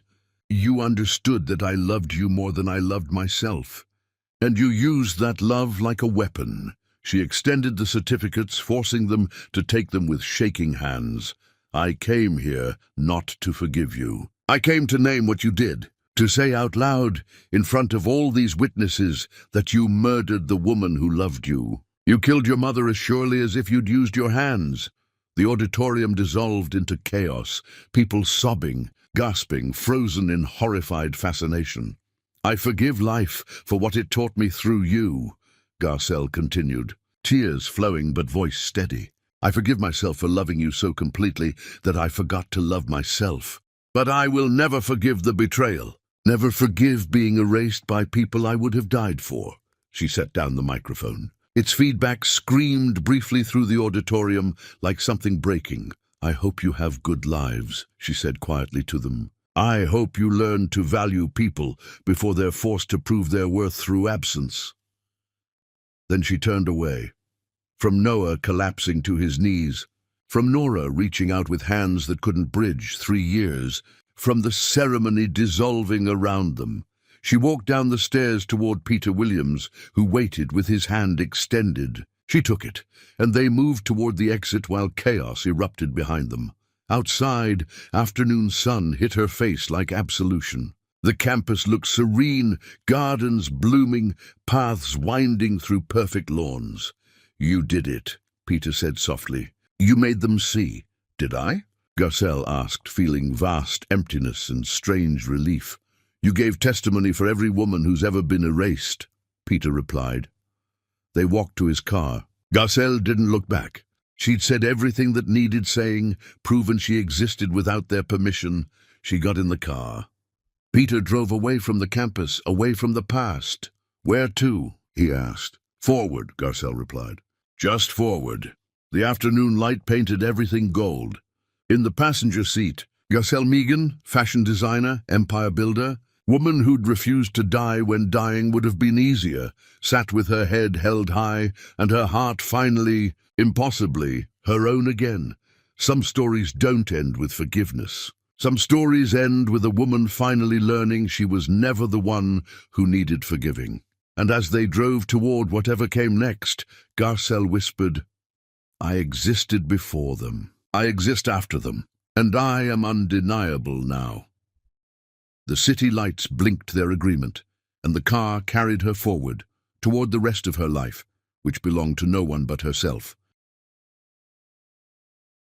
S1: "You understood that I loved you more than I loved myself. And you used that love like a weapon." She extended the certificates, forcing them to take them with shaking hands. "I came here not to forgive you. I came to name what you did, to say out loud, in front of all these witnesses, that you murdered the woman who loved you. You killed your mother as surely as if you'd used your hands." The auditorium dissolved into chaos, people sobbing, gasping, frozen in horrified fascination. "I forgive life for what it taught me through you," Garcelle continued, tears flowing but voice steady. "I forgive myself for loving you so completely that I forgot to love myself. But I will never forgive the betrayal, never forgive being erased by people I would have died for." She set down the microphone. Its feedback screamed briefly through the auditorium like something breaking. "I hope you have good lives," she said quietly to them. "I hope you learn to value people before they're forced to prove their worth through absence." Then she turned away, from Noah collapsing to his knees, from Nora reaching out with hands that couldn't bridge 3 years, from the ceremony dissolving around them. She walked down the stairs toward Peter Williams, who waited with his hand extended. She took it, and they moved toward the exit while chaos erupted behind them. Outside, afternoon sun hit her face like absolution. The campus looked serene, gardens blooming, paths winding through perfect lawns. "You did it," Peter said softly. "You made them see." "Did I?" Garcelle asked, feeling vast emptiness and strange relief. "You gave testimony for every woman who's ever been erased," Peter replied. They walked to his car. Garcelle didn't look back. She'd said everything that needed saying, proven she existed without their permission. She got in the car. Peter drove away from the campus, away from the past. "Where to?" he asked. "Forward," Garcelle replied. "Just forward." The afternoon light painted everything gold. In the passenger seat, Garcelle Megan, fashion designer, empire builder, woman who'd refused to die when dying would have been easier, sat with her head held high and her heart finally, impossibly, her own again. Some stories don't end with forgiveness. Some stories end with a woman finally learning she was never the one who needed forgiving. And as they drove toward whatever came next, Garcelle whispered, "I existed before them. I exist after them. And I am undeniable now." The city lights blinked their agreement, and the car carried her forward, toward the rest of her life, which belonged to no one but herself.